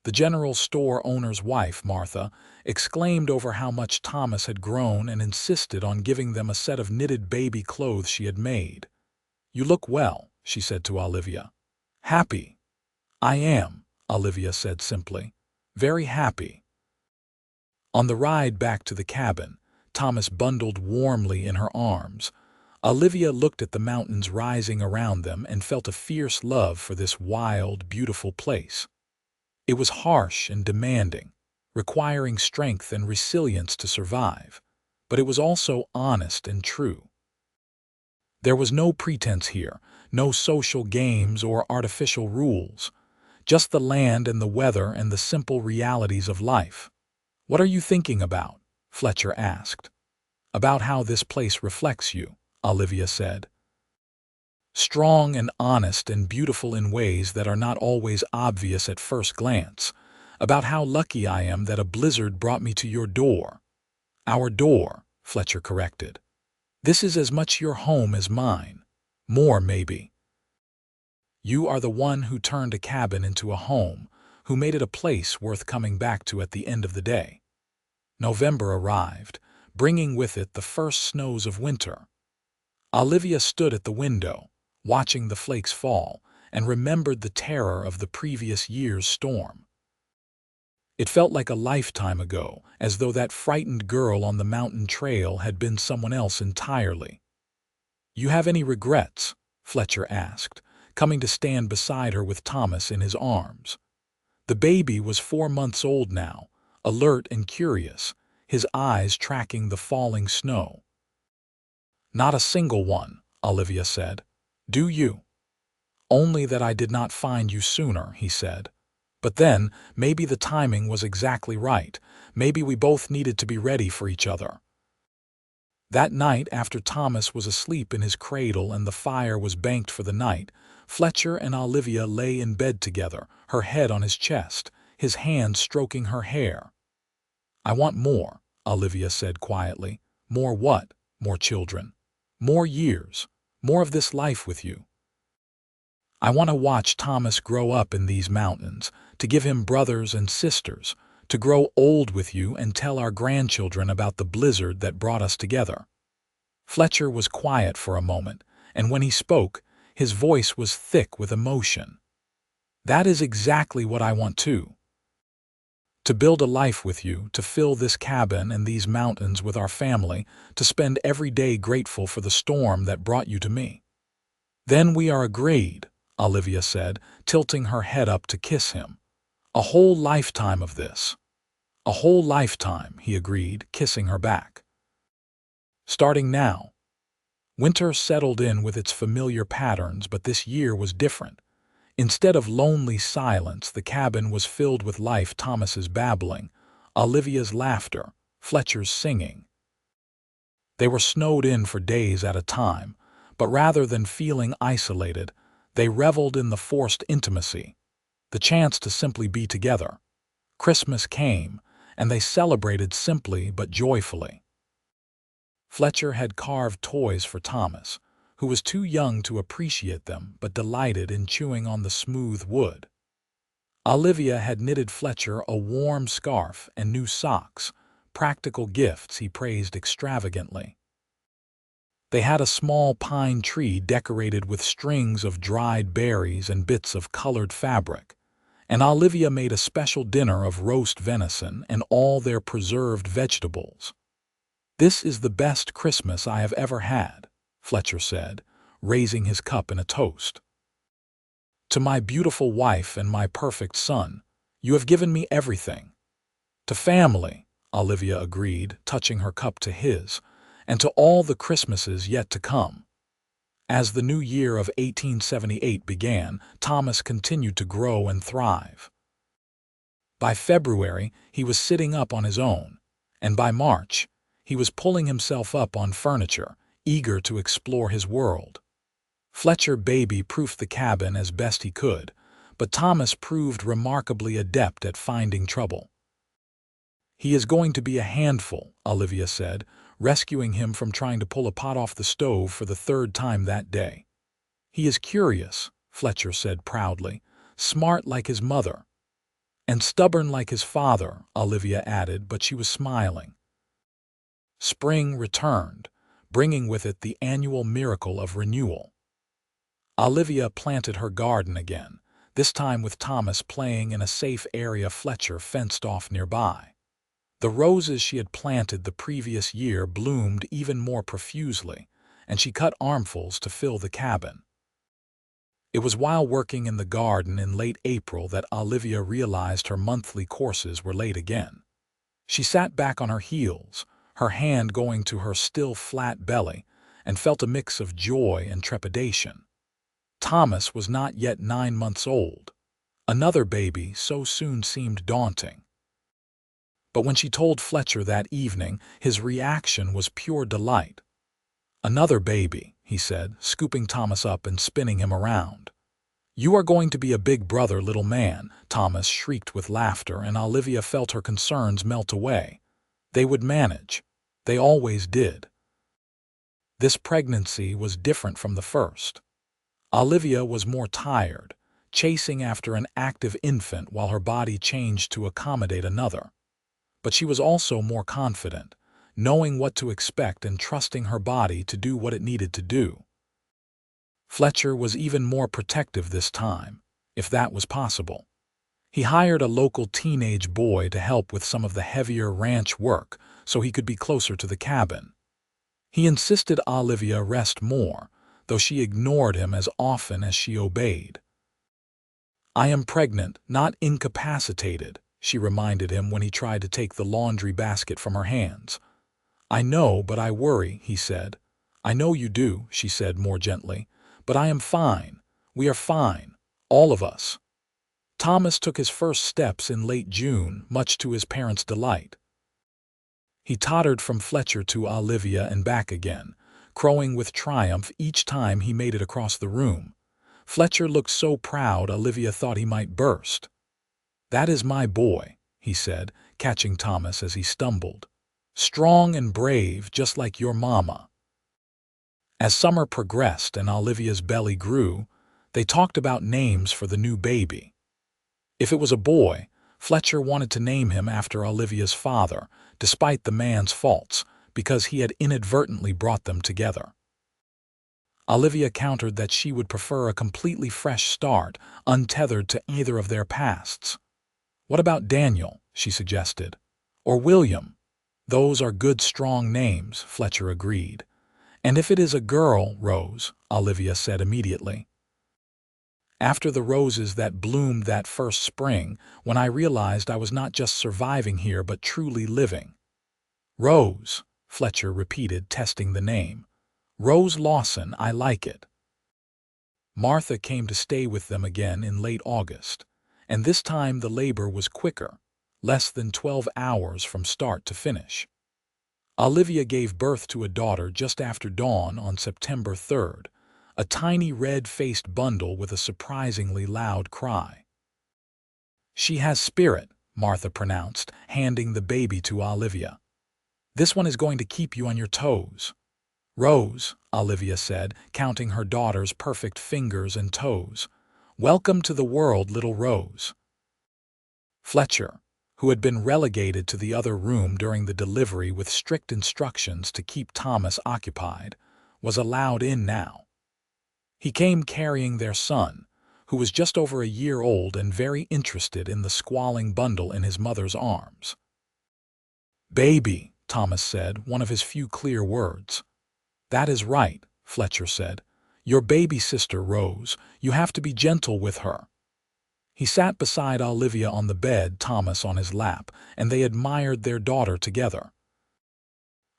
The general store owner's wife, Martha, exclaimed over how much Thomas had grown and insisted on giving them a set of knitted baby clothes she had made. "You look well," she said to Olivia. "Happy." "I am," Olivia said simply. "Very happy." On the ride back to the cabin, Thomas bundled warmly in her arms. Olivia looked at the mountains rising around them and felt a fierce love for this wild, beautiful place. It was harsh and demanding, requiring strength and resilience to survive, but it was also honest and true. There was no pretense here, no social games or artificial rules, just the land and the weather and the simple realities of life. "What are you thinking about?" Fletcher asked. "About how this place reflects you," Olivia said. "Strong and honest and beautiful in ways that are not always obvious at first glance. About how lucky I am that a blizzard brought me to your door." "Our door," Fletcher corrected. "This is as much your home as mine. More, maybe. You are the one who turned a cabin into a home, who made it a place worth coming back to at the end of the day." November arrived, bringing with it the first snows of winter. Olivia stood at the window, watching the flakes fall, and remembered the terror of the previous year's storm. It felt like a lifetime ago, as though that frightened girl on the mountain trail had been someone else entirely. "You have any regrets?" Fletcher asked, coming to stand beside her with Thomas in his arms. The baby was 4 months old now, alert and curious, his eyes tracking the falling snow. "Not a single one," Olivia said. "Do you?" "Only that I did not find you sooner," he said. "But then, maybe the timing was exactly right. Maybe we both needed to be ready for each other." That night, after Thomas was asleep in his cradle and the fire was banked for the night, Fletcher and Olivia lay in bed together, her head on his chest, his hand stroking her hair. "I want more," Olivia said quietly. "More what? More children. More years. More of this life with you. I want to watch Thomas grow up in these mountains, to give him brothers and sisters, to grow old with you and tell our grandchildren about the blizzard that brought us together." Fletcher was quiet for a moment, and when he spoke, his voice was thick with emotion. "That is exactly what I want too. To build a life with you, to fill this cabin and these mountains with our family, to spend every day grateful for the storm that brought you to me." "Then we are agreed," Olivia said, tilting her head up to kiss him. "A whole lifetime of this." "A whole lifetime," he agreed, kissing her back. Starting now. Winter settled in with its familiar patterns, but this year was different. Instead of lonely silence, the cabin was filled with life. Thomas's babbling, Olivia's laughter, Fletcher's singing. They were snowed in for days at a time, but rather than feeling isolated, they reveled in the forced intimacy, the chance to simply be together. Christmas came, and they celebrated simply but joyfully. Fletcher had carved toys for Thomas, who was too young to appreciate them but delighted in chewing on the smooth wood. Olivia had knitted Fletcher a warm scarf and new socks, practical gifts he praised extravagantly. They had a small pine tree decorated with strings of dried berries and bits of colored fabric, and Olivia made a special dinner of roast venison and all their preserved vegetables. "This is the best Christmas I have ever had," Fletcher said, raising his cup in a toast. "To my beautiful wife and my perfect son, you have given me everything." "To family," Olivia agreed, touching her cup to his, "and to all the Christmases yet to come." As the new year of 1878 began, Thomas continued to grow and thrive. By February, he was sitting up on his own, and by March, he was pulling himself up on furniture, eager to explore his world. Fletcher baby-proofed the cabin as best he could, but Thomas proved remarkably adept at finding trouble. "He is going to be a handful," Olivia said, rescuing him from trying to pull a pot off the stove for the third time that day. "He is curious," Fletcher said proudly, "smart like his mother." "And stubborn like his father," Olivia added, but she was smiling. Spring returned, bringing with it the annual miracle of renewal. Olivia planted her garden again, this time with Thomas playing in a safe area Fletcher fenced off nearby. The roses she had planted the previous year bloomed even more profusely, and she cut armfuls to fill the cabin. It was while working in the garden in late April that Olivia realized her monthly courses were late again. She sat back on her heels, her hand going to her still flat belly, and felt a mix of joy and trepidation. Thomas was not yet 9 months old. Another baby so soon seemed daunting. But when she told Fletcher that evening, his reaction was pure delight. "Another baby," he said, scooping Thomas up and spinning him around. "You are going to be a big brother, little man," Thomas shrieked with laughter, and Olivia felt her concerns melt away. They would manage. They always did. This pregnancy was different from the first. Olivia was more tired, chasing after an active infant while her body changed to accommodate another. But she was also more confident, knowing what to expect and trusting her body to do what it needed to do. Fletcher was even more protective this time, if that was possible. He hired a local teenage boy to help with some of the heavier ranch work so he could be closer to the cabin. He insisted Olivia rest more, though she ignored him as often as she obeyed. "I am pregnant, not incapacitated," she reminded him when he tried to take the laundry basket from her hands. "I know, but I worry," he said. "I know you do," she said more gently, "but I am fine. We are fine, all of us." Thomas took his first steps in late June, much to his parents' delight. He tottered from Fletcher to Olivia and back again, crowing with triumph each time he made it across the room. Fletcher looked so proud Olivia thought he might burst. "That is my boy," he said, catching Thomas as he stumbled. "Strong and brave, just like your mama." As summer progressed and Olivia's belly grew, they talked about names for the new baby. If it was a boy, Fletcher wanted to name him after Olivia's father, despite the man's faults, because he had inadvertently brought them together. Olivia countered that she would prefer a completely fresh start, untethered to either of their pasts. "What about Daniel?" she suggested. "Or William?" "Those are good, strong names," Fletcher agreed. "And if it is a girl, Rose," Olivia said immediately. "After the roses that bloomed that first spring, when I realized I was not just surviving here but truly living." "Rose," Fletcher repeated, testing the name. "Rose Lawson, I like it." Martha came to stay with them again in late August, and this time the labor was quicker, less than 12 hours from start to finish. Olivia gave birth to a daughter just after dawn on September 3rd, a tiny red-faced bundle with a surprisingly loud cry. "She has spirit," Martha pronounced, handing the baby to Olivia. "This one is going to keep you on your toes." "Rose," Olivia said, counting her daughter's perfect fingers and toes. "Welcome to the world, little Rose." Fletcher, who had been relegated to the other room during the delivery with strict instructions to keep Thomas occupied, was allowed in now. He came carrying their son, who was just over a year old and very interested in the squalling bundle in his mother's arms. "Baby," Thomas said, one of his few clear words. "That is right," Fletcher said. "Your baby sister, Rose. You have to be gentle with her." He sat beside Olivia on the bed, Thomas on his lap, and they admired their daughter together.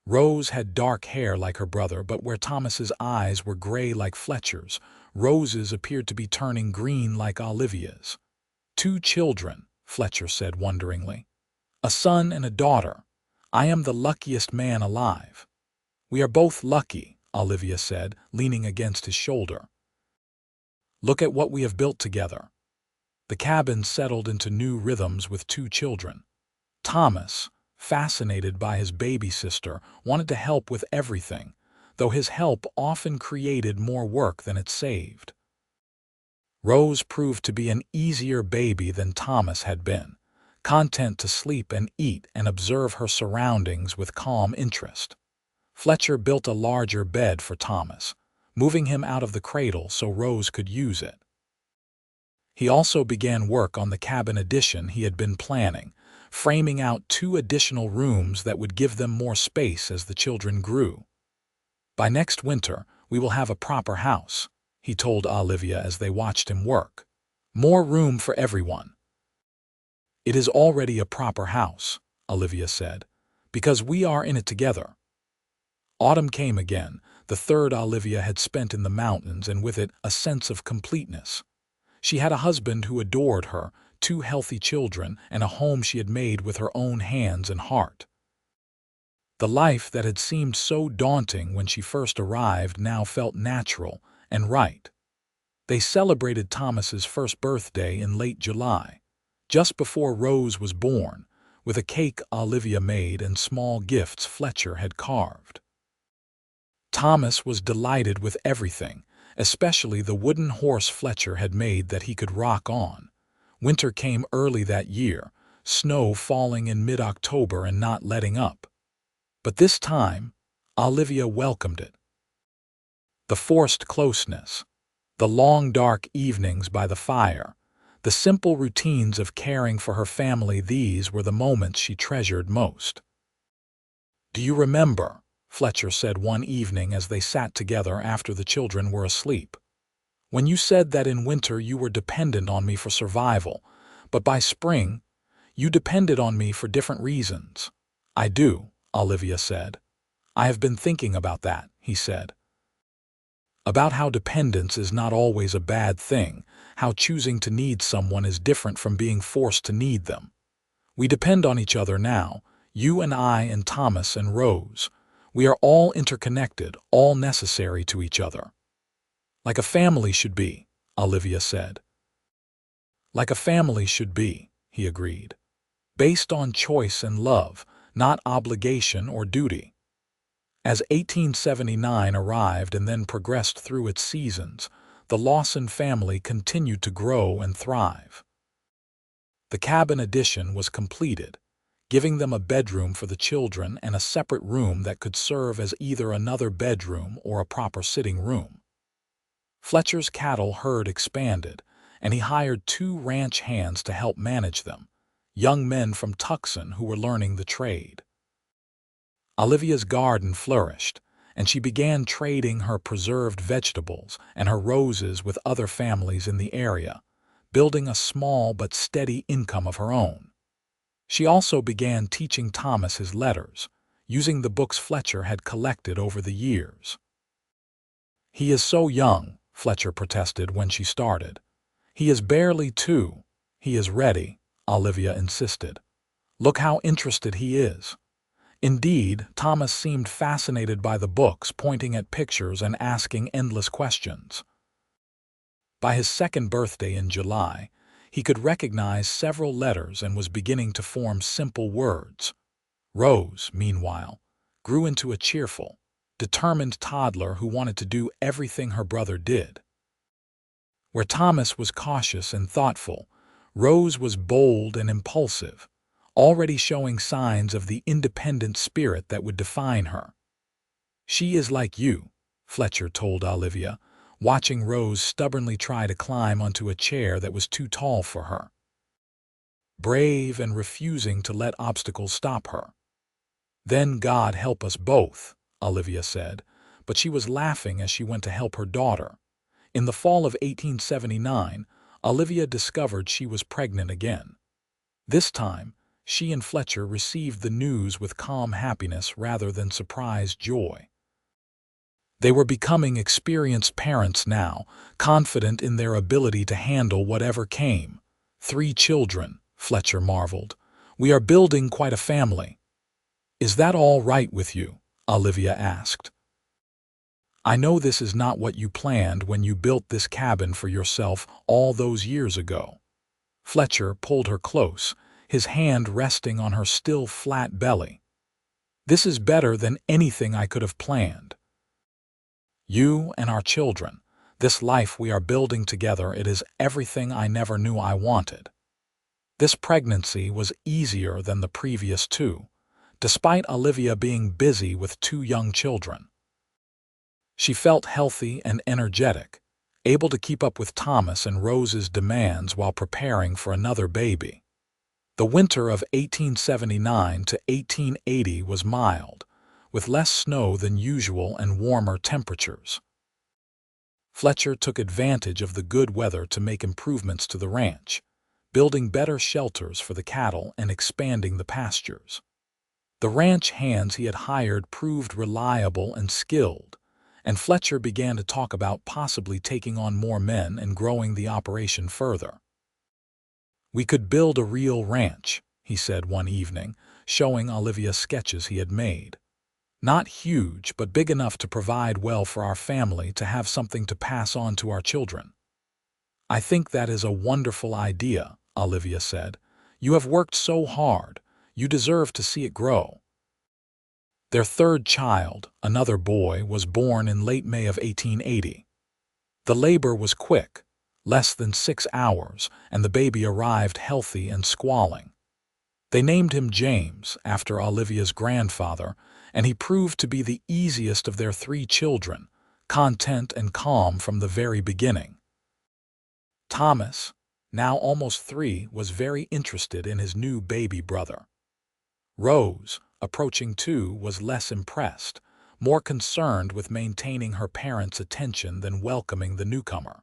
Rose had dark hair like her brother, but where Thomas's eyes were gray like Fletcher's, Rose's appeared to be turning green like Olivia's. "2 children," Fletcher said wonderingly. "A son and a daughter. I am the luckiest man alive." "We are both lucky," Olivia said, leaning against his shoulder. "Look at what we have built together." The cabin settled into new rhythms with 2 children. Thomas, fascinated by his baby sister, wanted to help with everything, though his help often created more work than it saved. Rose proved to be an easier baby than Thomas had been, content to sleep and eat and observe her surroundings with calm interest. Fletcher built a larger bed for Thomas, moving him out of the cradle so Rose could use it. He also began work on the cabin addition he had been planning, framing out 2 additional rooms that would give them more space as the children grew. "By next winter, we will have a proper house," he told Olivia as they watched him work. "More room for everyone." "It is already a proper house," Olivia said, "because we are in it together." Autumn came again, the third Olivia had spent in the mountains, and with it a sense of completeness. She had a husband who adored her, 2 healthy children, and a home she had made with her own hands and heart. The life that had seemed so daunting when she first arrived now felt natural and right. They celebrated Thomas's first birthday in late July, just before Rose was born, with a cake Olivia made and small gifts Fletcher had carved. Thomas was delighted with everything, especially the wooden horse Fletcher had made that he could rock on. Winter came early that year, snow falling in mid-October and not letting up. But this time, Olivia welcomed it. The forced closeness, the long dark evenings by the fire, the simple routines of caring for her family, these were the moments she treasured most. "Do you remember," Fletcher said one evening as they sat together after the children were asleep, "when you said that in winter you were dependent on me for survival, but by spring you depended on me for different reasons?" "I do," Olivia said. "I have been thinking about that," he said. "About how dependence is not always a bad thing, how choosing to need someone is different from being forced to need them. We depend on each other now, You and I and Thomas and Rose. We are all interconnected, all necessary to each other. Like a family should be, Olivia said. Like a family should be, he agreed. Based on choice and love, not obligation or duty. As 1879 arrived and then progressed through its seasons, the Lawson family continued to grow and thrive. The cabin addition was completed, giving them a bedroom for the children and a separate room that could serve as either another bedroom or a proper sitting room. Fletcher's cattle herd expanded, and he hired 2 ranch hands to help manage them, young men from Tucson who were learning the trade. Olivia's garden flourished, and she began trading her preserved vegetables and her roses with other families in the area, building a small but steady income of her own. She also began teaching Thomas his letters, using the books Fletcher had collected over the years. "He is so young," Fletcher protested when she started. "He is barely 2. He is ready," Olivia insisted. "Look how interested he is." Indeed, Thomas seemed fascinated by the books, pointing at pictures and asking endless questions. By his 2nd birthday in July, he could recognize several letters and was beginning to form simple words. Rose, meanwhile, grew into a cheerful, determined toddler who wanted to do everything her brother did. Where Thomas was cautious and thoughtful, Rose was bold and impulsive, already showing signs of the independent spirit that would define her. "She is like you," Fletcher told Olivia, watching Rose stubbornly try to climb onto a chair that was too tall for her. Brave and refusing to let obstacles stop her. "Then God help us both," Olivia said, but she was laughing as she went to help her daughter. In the fall of 1879, Olivia discovered she was pregnant again. This time, she and Fletcher received the news with calm happiness rather than surprised joy. They were becoming experienced parents now, confident in their ability to handle whatever came. 3 children, Fletcher marveled. "We are building quite a family." "Is that all right with you?" Olivia asked. "I know this is not what you planned when you built this cabin for yourself all those years ago." Fletcher pulled her close, his hand resting on her still flat belly. "This is better than anything I could have planned. You and our children, this life we are building together, it is everything I never knew I wanted." This pregnancy was easier than the previous 2, despite Olivia being busy with 2 young children. She felt healthy and energetic, able to keep up with Thomas and Rose's demands while preparing for another baby. The winter of 1879 to 1880 was mild, with less snow than usual and warmer temperatures. Fletcher took advantage of the good weather to make improvements to the ranch, building better shelters for the cattle and expanding the pastures. The ranch hands he had hired proved reliable and skilled, and Fletcher began to talk about possibly taking on more men and growing the operation further. "We could build a real ranch," he said one evening, showing Olivia sketches he had made. "Not huge, but big enough to provide well for our family to have something to pass on to our children." "I think that is a wonderful idea," Olivia said. "You have worked so hard. You deserve to see it grow." Their 3rd child, another boy, was born in late May of 1880. The labor was quick, less than 6 hours, and the baby arrived healthy and squalling. They named him James, after Olivia's grandfather, and he proved to be the easiest of their 3 children, content and calm from the very beginning. Thomas, now almost 3, was very interested in his new baby brother. Rose, approaching 2, was less impressed, more concerned with maintaining her parents' attention than welcoming the newcomer.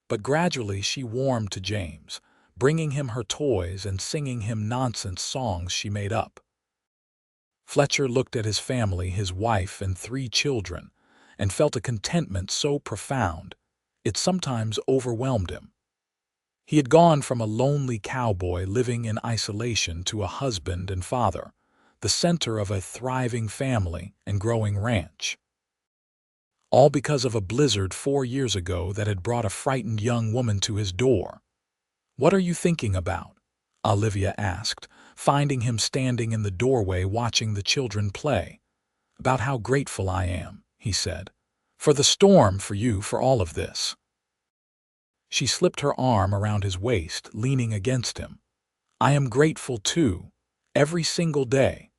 But gradually she warmed to James, bringing him her toys and singing him nonsense songs she made up. Fletcher looked at his family, his wife and 3 children, and felt a contentment so profound, it sometimes overwhelmed him. He had gone from a lonely cowboy living in isolation to a husband and father, the center of a thriving family and growing ranch. All because of a blizzard 4 years ago that had brought a frightened young woman to his door. "What are you thinking about?" Olivia asked, finding him standing in the doorway watching the children play. "About how grateful I am," he said. "For the storm, for you, for all of this." She slipped her arm around his waist, leaning against him. "I am grateful too, every single day."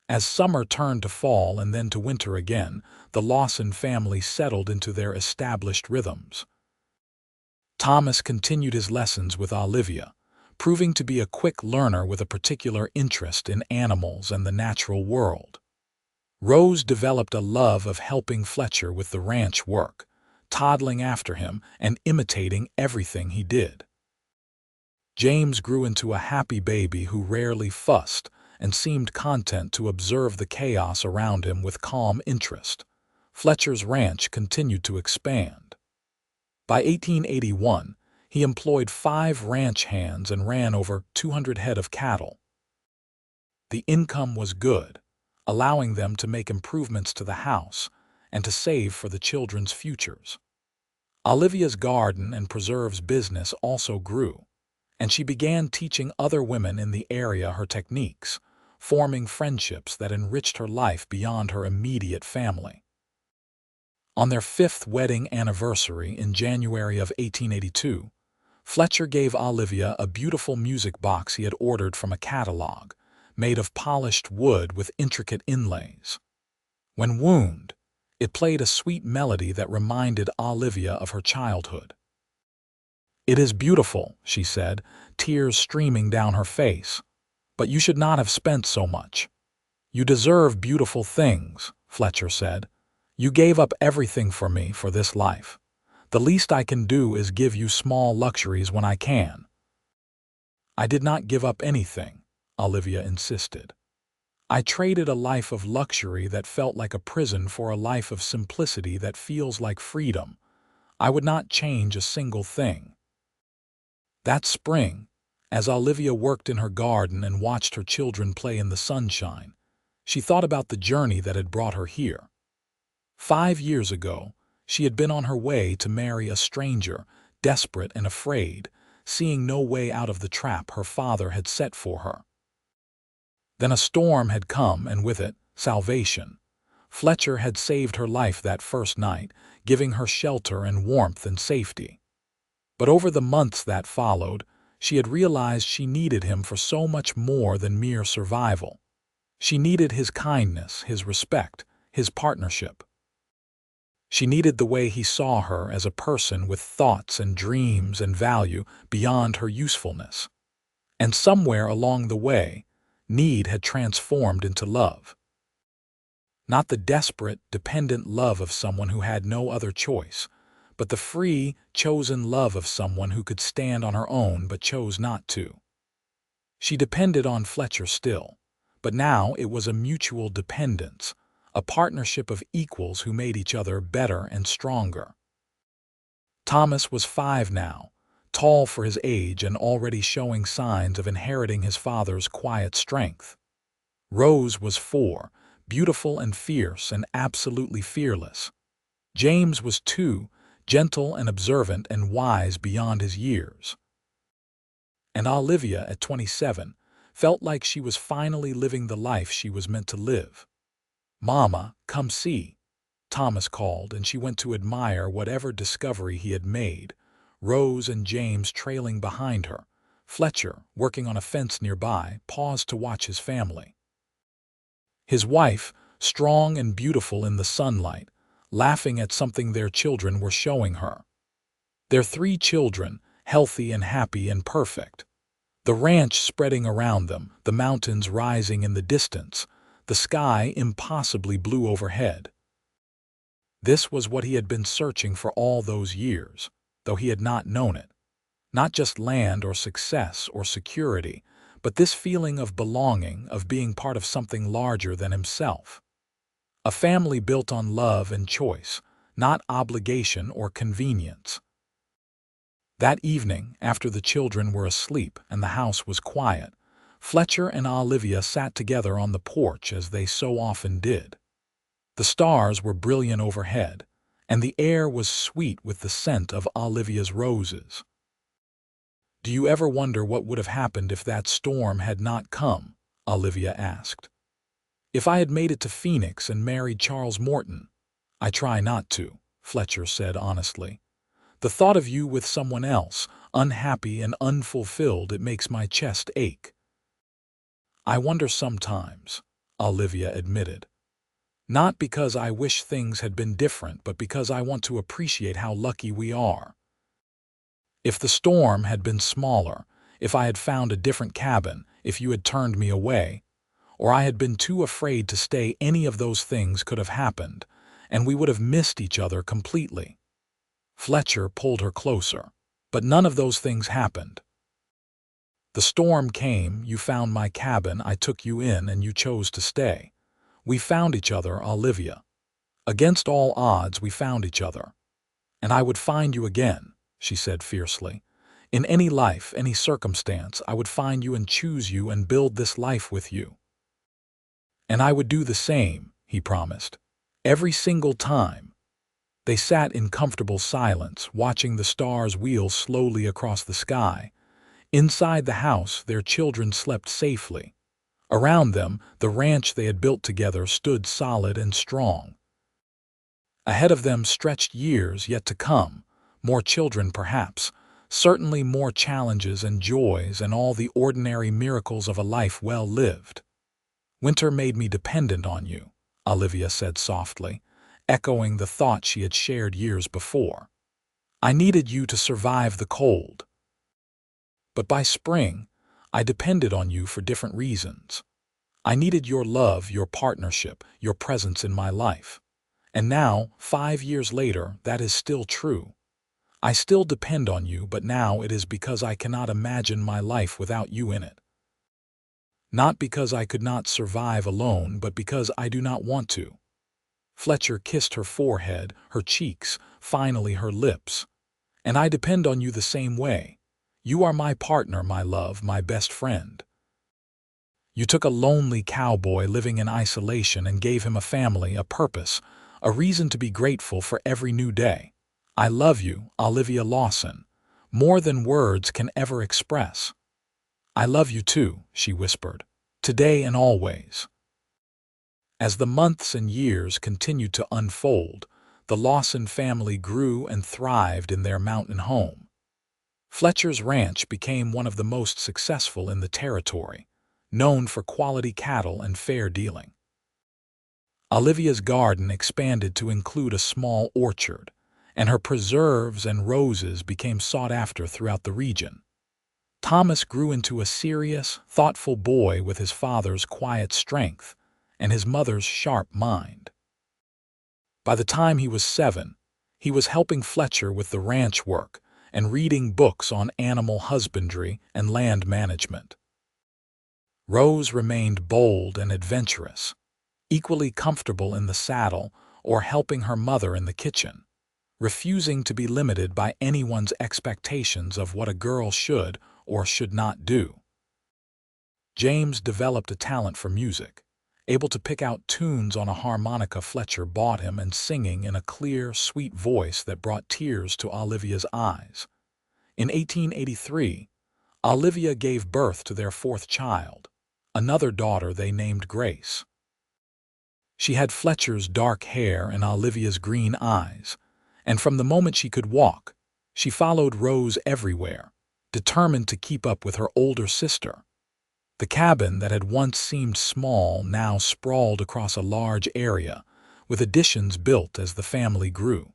As summer turned to fall and then to winter again, the Lawson family settled into their established rhythms. Thomas continued his lessons with Olivia, proving to be a quick learner with a particular interest in animals and the natural world. Rose developed a love of helping Fletcher with the ranch work, toddling after him and imitating everything he did. James grew into a happy baby who rarely fussed and seemed content to observe the chaos around him with calm interest. Fletcher's ranch continued to expand. By 1881, he employed 5 ranch hands and ran over 200 head of cattle. The income was good, allowing them to make improvements to the house and to save for the children's futures. Olivia's garden and preserves business also grew, and she began teaching other women in the area her techniques, forming friendships that enriched her life beyond her immediate family. On their 5th wedding anniversary in January of 1882, Fletcher gave Olivia a beautiful music box he had ordered from a catalog, made of polished wood with intricate inlays. When wound, it played a sweet melody that reminded Olivia of her childhood. "It is beautiful," she said, tears streaming down her face. "But you should not have spent so much." "You deserve beautiful things," Fletcher said. "You gave up everything for me for this life. The least I can do is give you small luxuries when I can." "I did not give up anything," Olivia insisted. "I traded a life of luxury that felt like a prison for a life of simplicity that feels like freedom. I would not change a single thing." That spring, as Olivia worked in her garden and watched her children play in the sunshine, she thought about the journey that had brought her here. 5 years ago, she had been on her way to marry a stranger, desperate and afraid, seeing no way out of the trap her father had set for her. Then a storm had come, and with it, salvation. Fletcher had saved her life that first night, giving her shelter and warmth and safety. But over the months that followed, she had realized she needed him for so much more than mere survival. She needed his kindness, his respect, his partnership. She needed the way he saw her as a person with thoughts and dreams and value beyond her usefulness. And somewhere along the way, need had transformed into love. Not the desperate, dependent love of someone who had no other choice, but the free, chosen love of someone who could stand on her own but chose not to. She depended on Fletcher still, but now it was a mutual dependence, a partnership of equals who made each other better and stronger. Thomas was 5 now, tall for his age and already showing signs of inheriting his father's quiet strength. Rose was 4, beautiful and fierce and absolutely fearless. James was 2, gentle and observant and wise beyond his years. And Olivia, at 27, felt like she was finally living the life she was meant to live. "Mama, come see," Thomas called, and she went to admire whatever discovery he had made, Rose and James trailing behind her. Fletcher, working on a fence nearby, paused to watch his family. His wife, strong and beautiful in the sunlight, laughing at something their children were showing her. Their 3 children, healthy and happy and perfect. The ranch spreading around them, the mountains rising in the distance, the sky impossibly blue overhead. This was what he had been searching for all those years, though he had not known it. Not just land or success or security, but this feeling of belonging, of being part of something larger than himself. A family built on love and choice, not obligation or convenience. That evening, after the children were asleep and the house was quiet, Fletcher and Olivia sat together on the porch as they so often did. The stars were brilliant overhead, and the air was sweet with the scent of Olivia's roses. "Do you ever wonder what would have happened if that storm had not come?" Olivia asked. "If I had made it to Phoenix and married Charles Morton?" "I try not to," Fletcher said honestly. "The thought of you with someone else, unhappy and unfulfilled, it makes my chest ache." "I wonder sometimes," Olivia admitted. "Not because I wish things had been different, but because I want to appreciate how lucky we are. If the storm had been smaller, if I had found a different cabin, if you had turned me away, or I had been too afraid to stay, any of those things could have happened, and we would have missed each other completely." Fletcher pulled her closer. "But none of those things happened. The storm came, you found my cabin, I took you in, and you chose to stay. We found each other, Olivia. Against all odds, we found each other. And I would find you again," she said fiercely. "In any life, any circumstance, I would find you and choose you and build this life with you." "And I would do the same," he promised. "Every single time." They sat in comfortable silence, watching the stars wheel slowly across the sky. Inside the house, their children slept safely. Around them, the ranch they had built together stood solid and strong. Ahead of them stretched years yet to come, more children perhaps, certainly more challenges and joys and all the ordinary miracles of a life well lived. "Winter made me dependent on you," Olivia said softly, echoing the thought she had shared years before. "I needed you to survive the cold. But by spring, I depended on you for different reasons. I needed your love, your partnership, your presence in my life. And now, 5 years later, that is still true. I still depend on you, but now it is because I cannot imagine my life without you in it. Not because I could not survive alone, but because I do not want to." Fletcher kissed her forehead, her cheeks, finally her lips. "And I depend on you the same way. You are my partner, my love, my best friend. You took a lonely cowboy living in isolation and gave him a family, a purpose, a reason to be grateful for every new day. I love you, Olivia Lawson, more than words can ever express." "I love you too," she whispered, "today and always." As the months and years continued to unfold, the Lawson family grew and thrived in their mountain home. Fletcher's ranch became one of the most successful in the territory, known for quality cattle and fair dealing. Olivia's garden expanded to include a small orchard, and her preserves and roses became sought after throughout the region. Thomas grew into a serious, thoughtful boy with his father's quiet strength and his mother's sharp mind. By the time he was 7, he was helping Fletcher with the ranch work and reading books on animal husbandry and land management. Rose remained bold and adventurous, equally comfortable in the saddle or helping her mother in the kitchen, refusing to be limited by anyone's expectations of what a girl should or should not do. James developed a talent for music, able to pick out tunes on a harmonica Fletcher bought him and singing in a clear, sweet voice that brought tears to Olivia's eyes. In 1883, Olivia gave birth to their 4th child, another daughter they named Grace. She had Fletcher's dark hair and Olivia's green eyes, and from the moment she could walk, she followed Rose everywhere, determined to keep up with her older sister. The cabin that had once seemed small now sprawled across a large area, with additions built as the family grew.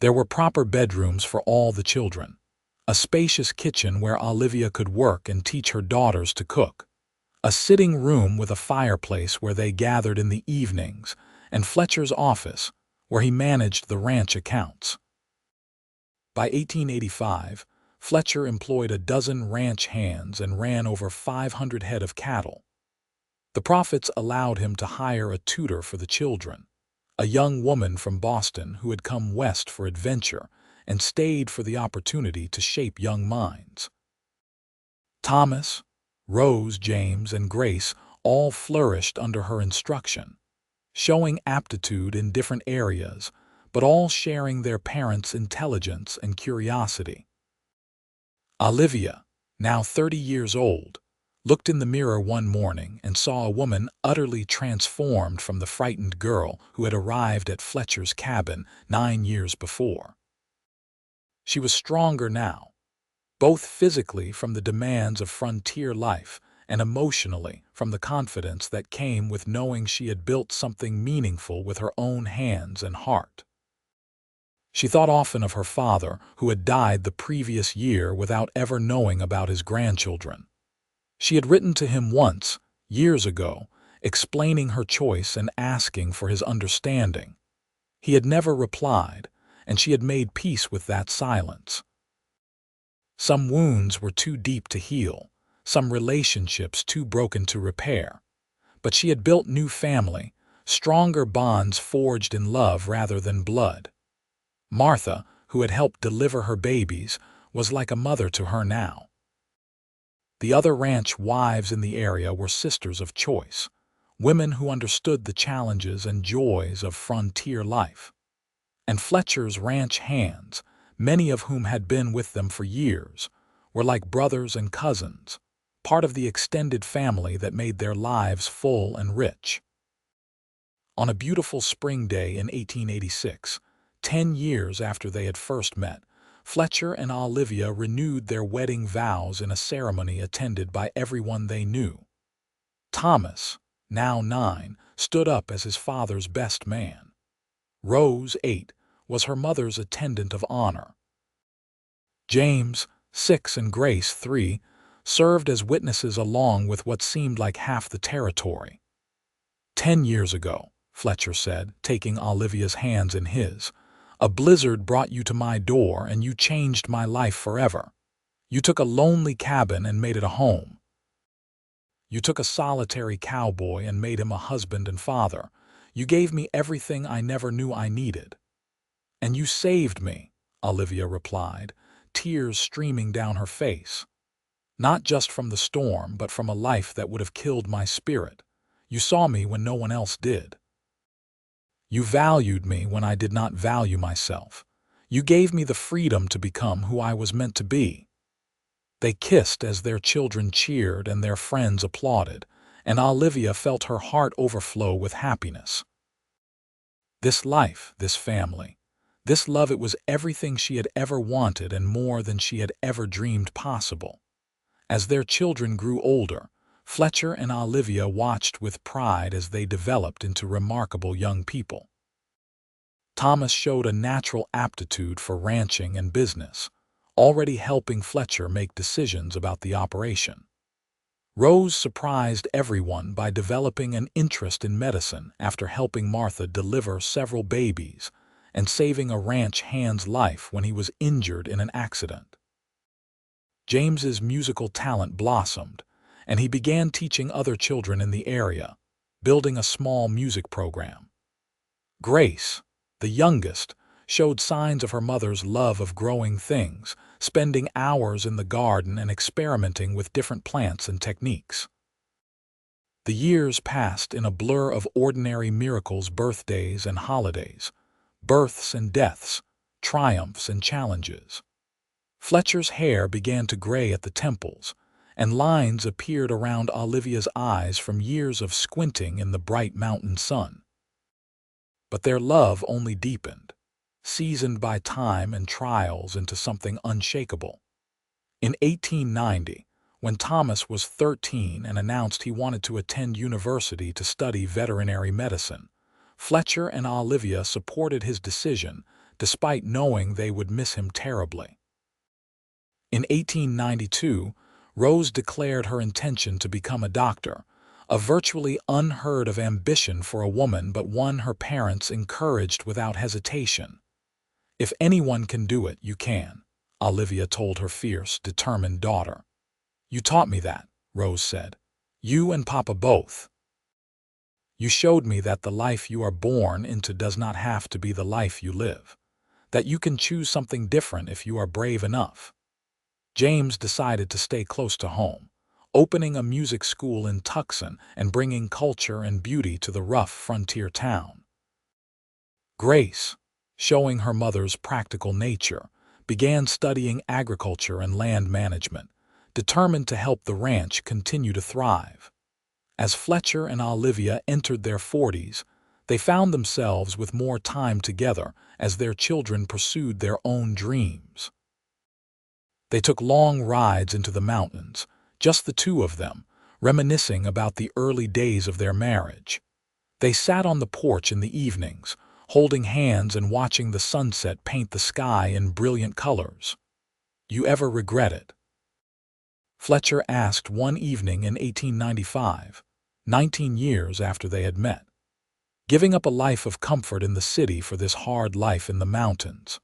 There were proper bedrooms for all the children, a spacious kitchen where Olivia could work and teach her daughters to cook, a sitting room with a fireplace where they gathered in the evenings, and Fletcher's office, where he managed the ranch accounts. By 1885, Fletcher employed a dozen ranch hands and ran over 500 head of cattle. The profits allowed him to hire a tutor for the children, a young woman from Boston who had come west for adventure and stayed for the opportunity to shape young minds. Thomas, Rose, James, and Grace all flourished under her instruction, showing aptitude in different areas, but all sharing their parents' intelligence and curiosity. Olivia, now 30 years old, looked in the mirror one morning and saw a woman utterly transformed from the frightened girl who had arrived at Fletcher's cabin 9 years before. She was stronger now, both physically from the demands of frontier life and emotionally from the confidence that came with knowing she had built something meaningful with her own hands and heart. She thought often of her father, who had died the previous year without ever knowing about his grandchildren. She had written to him once, years ago, explaining her choice and asking for his understanding. He had never replied, and she had made peace with that silence. Some wounds were too deep to heal, some relationships too broken to repair. But she had built new family, stronger bonds forged in love rather than blood. Martha, who had helped deliver her babies, was like a mother to her now. The other ranch wives in the area were sisters of choice, women who understood the challenges and joys of frontier life. And Fletcher's ranch hands, many of whom had been with them for years, were like brothers and cousins, part of the extended family that made their lives full and rich. On a beautiful spring day in 1886, 10 years after they had first met, Fletcher and Olivia renewed their wedding vows in a ceremony attended by everyone they knew. Thomas, now 9, stood up as his father's best man. Rose, 8, was her mother's attendant of honor. James, 6, and Grace, 3, served as witnesses along with what seemed like half the territory. 10 years ago, Fletcher said, taking Olivia's hands in his, a blizzard brought you to my door and you changed my life forever. You took a lonely cabin and made it a home. You took a solitary cowboy and made him a husband and father. You gave me everything I never knew I needed. And you saved me, Olivia replied, tears streaming down her face. Not just from the storm, but from a life that would have killed my spirit. You saw me when no one else did. You valued me when I did not value myself. You gave me the freedom to become who I was meant to be. They kissed as their children cheered and their friends applauded, and Olivia felt her heart overflow with happiness. This life, this family, this love, it was everything she had ever wanted and more than she had ever dreamed possible. As their children grew older, Fletcher and Olivia watched with pride as they developed into remarkable young people. Thomas showed a natural aptitude for ranching and business, already helping Fletcher make decisions about the operation. Rose surprised everyone by developing an interest in medicine after helping Martha deliver several babies and saving a ranch hand's life when he was injured in an accident. James's musical talent blossomed, and he began teaching other children in the area, building a small music program. Grace, the youngest, showed signs of her mother's love of growing things, spending hours in the garden and experimenting with different plants and techniques. The years passed in a blur of ordinary miracles, birthdays and holidays, births and deaths, triumphs and challenges. Fletcher's hair began to gray at the temples, and lines appeared around Olivia's eyes from years of squinting in the bright mountain sun. But their love only deepened, seasoned by time and trials into something unshakable. In 1890, when Thomas was 13 and announced he wanted to attend university to study veterinary medicine, Fletcher and Olivia supported his decision despite knowing they would miss him terribly. In 1892, Rose declared her intention to become a doctor, a virtually unheard of ambition for a woman, but one her parents encouraged without hesitation. "If anyone can do it, you can," Olivia told her fierce, determined daughter. "You taught me that," Rose said. "You and Papa both. You showed me that the life you are born into does not have to be the life you live, that you can choose something different if you are brave enough." James decided to stay close to home, opening a music school in Tucson and bringing culture and beauty to the rough frontier town. Grace, showing her mother's practical nature, began studying agriculture and land management, determined to help the ranch continue to thrive. As Fletcher and Olivia entered their 40s, they found themselves with more time together as their children pursued their own dreams. They took long rides into the mountains, just the two of them, reminiscing about the early days of their marriage. They sat on the porch in the evenings, holding hands and watching the sunset paint the sky in brilliant colors. "You ever regret it?" Fletcher asked one evening in 1895, 19 years after they had met. "Giving up a life of comfort in the city for this hard life in the mountains."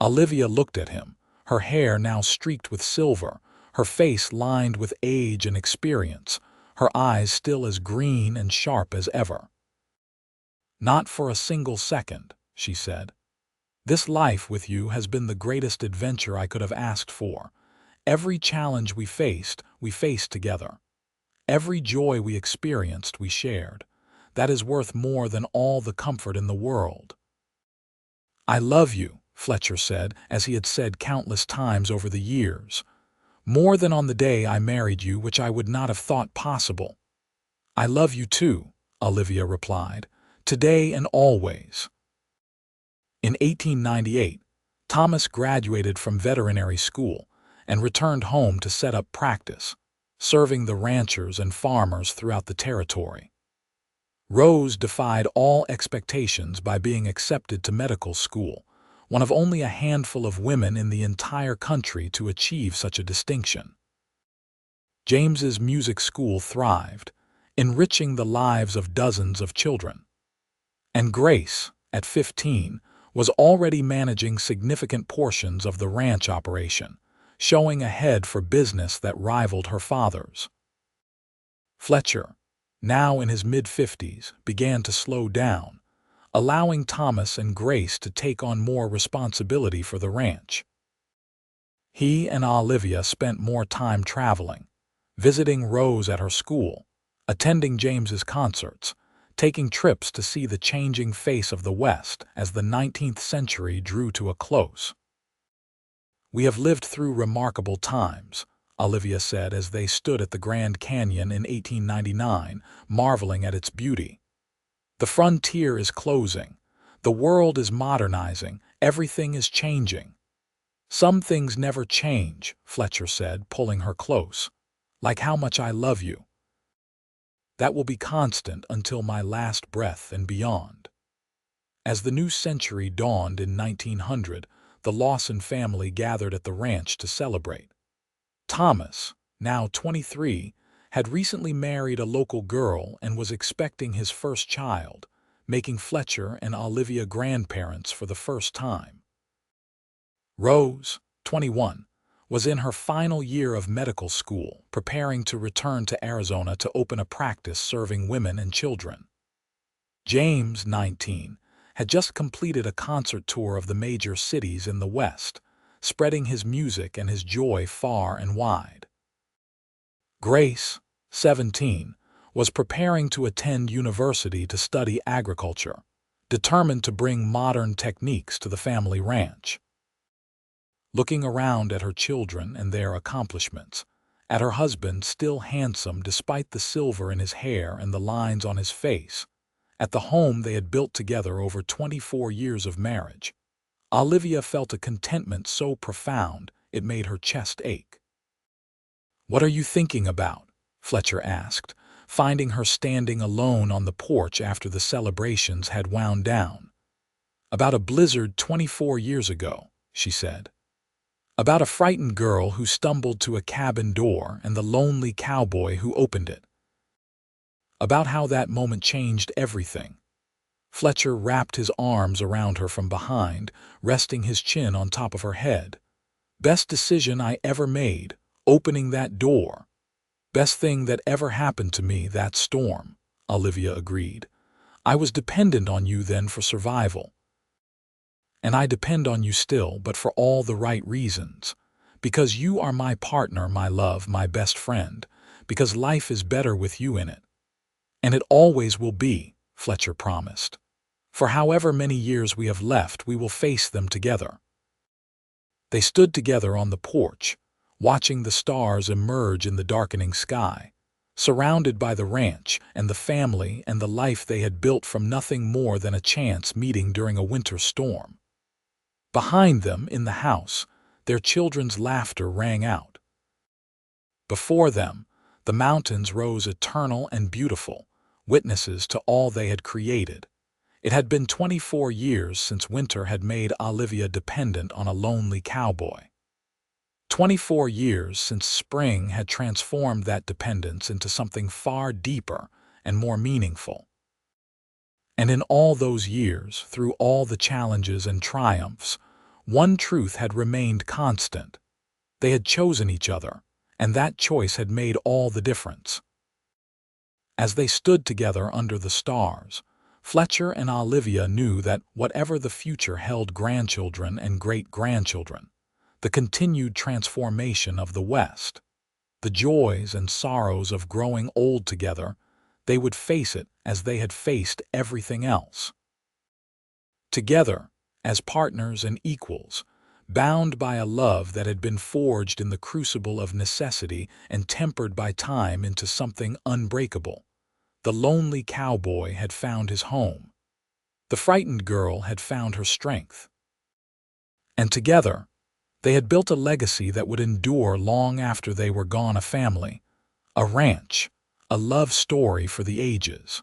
Olivia looked at him, her hair now streaked with silver, her face lined with age and experience, her eyes still as green and sharp as ever. "Not for a single second," she said. "This life with you has been the greatest adventure I could have asked for. Every challenge we faced together. Every joy we experienced, we shared. That is worth more than all the comfort in the world." "I love you," Fletcher said, as he had said countless times over the years. "More than on the day I married you, which I would not have thought possible." "I love you too," Olivia replied, "today and always." In 1898, Thomas graduated from veterinary school and returned home to set up practice, serving the ranchers and farmers throughout the territory. Rose defied all expectations by being accepted to medical school, one of only a handful of women in the entire country to achieve such a distinction. James's music school thrived, enriching the lives of dozens of children. And Grace, at 15, was already managing significant portions of the ranch operation, showing a head for business that rivaled her father's. Fletcher, now in his mid-50s, began to slow down, allowing Thomas and Grace to take on more responsibility for the ranch. He and Olivia spent more time traveling, visiting Rose at her school, attending James's concerts, taking trips to see the changing face of the West as the 19th century drew to a close. "We have lived through remarkable times," Olivia said as they stood at the Grand Canyon in 1899, marveling at its beauty. "The frontier is closing. The world is modernizing. Everything is changing." "Some things never change," Fletcher said, pulling her close. "Like how much I love you. That will be constant until my last breath and beyond." As the new century dawned in 1900, the Lawson family gathered at the ranch to celebrate. Thomas, now 23, had recently married a local girl and was expecting his first child, making Fletcher and Olivia grandparents for the first time. Rose, 21, was in her final year of medical school, preparing to return to Arizona to open a practice serving women and children. James, 19, had just completed a concert tour of the major cities in the West, spreading his music and his joy far and wide. Grace, 17, was preparing to attend university to study agriculture, determined to bring modern techniques to the family ranch. Looking around at her children and their accomplishments, at her husband still handsome despite the silver in his hair and the lines on his face, at the home they had built together over 24 years of marriage, Olivia felt a contentment so profound it made her chest ache. "What are you thinking about?" Fletcher asked, finding her standing alone on the porch after the celebrations had wound down. "About a blizzard 24 years ago," she said. "About a frightened girl who stumbled to a cabin door and the lonely cowboy who opened it. About how that moment changed everything." Fletcher wrapped his arms around her from behind, resting his chin on top of her head. "Best decision I ever made, opening that door. Best thing that ever happened to me, that storm," Olivia agreed. "I was dependent on you then for survival. And I depend on you still, but for all the right reasons. Because you are my partner, my love, my best friend, because life is better with you in it. And it always will be, Fletcher promised. For however many years we have left, we will face them together. They stood together on the porch, watching the stars emerge in the darkening sky, surrounded by the ranch and the family and the life they had built from nothing more than a chance meeting during a winter storm. Behind them, in the house, their children's laughter rang out. Before them, the mountains rose eternal and beautiful, witnesses to all they had created. It had been 24 years since winter had made Olivia dependent on a lonely cowboy. 24 years since spring had transformed that dependence into something far deeper and more meaningful. And in all those years, through all the challenges and triumphs, one truth had remained constant. They had chosen each other, and that choice had made all the difference. As they stood together under the stars, Fletcher and Olivia knew that whatever the future held, grandchildren and great-grandchildren, the continued transformation of the West, the joys and sorrows of growing old together, they would face it as they had faced everything else. Together, as partners and equals, bound by a love that had been forged in the crucible of necessity and tempered by time into something unbreakable, the lonely cowboy had found his home. The frightened girl had found her strength. And together, they had built a legacy that would endure long after they were gone, a family, a ranch, a love story for the ages.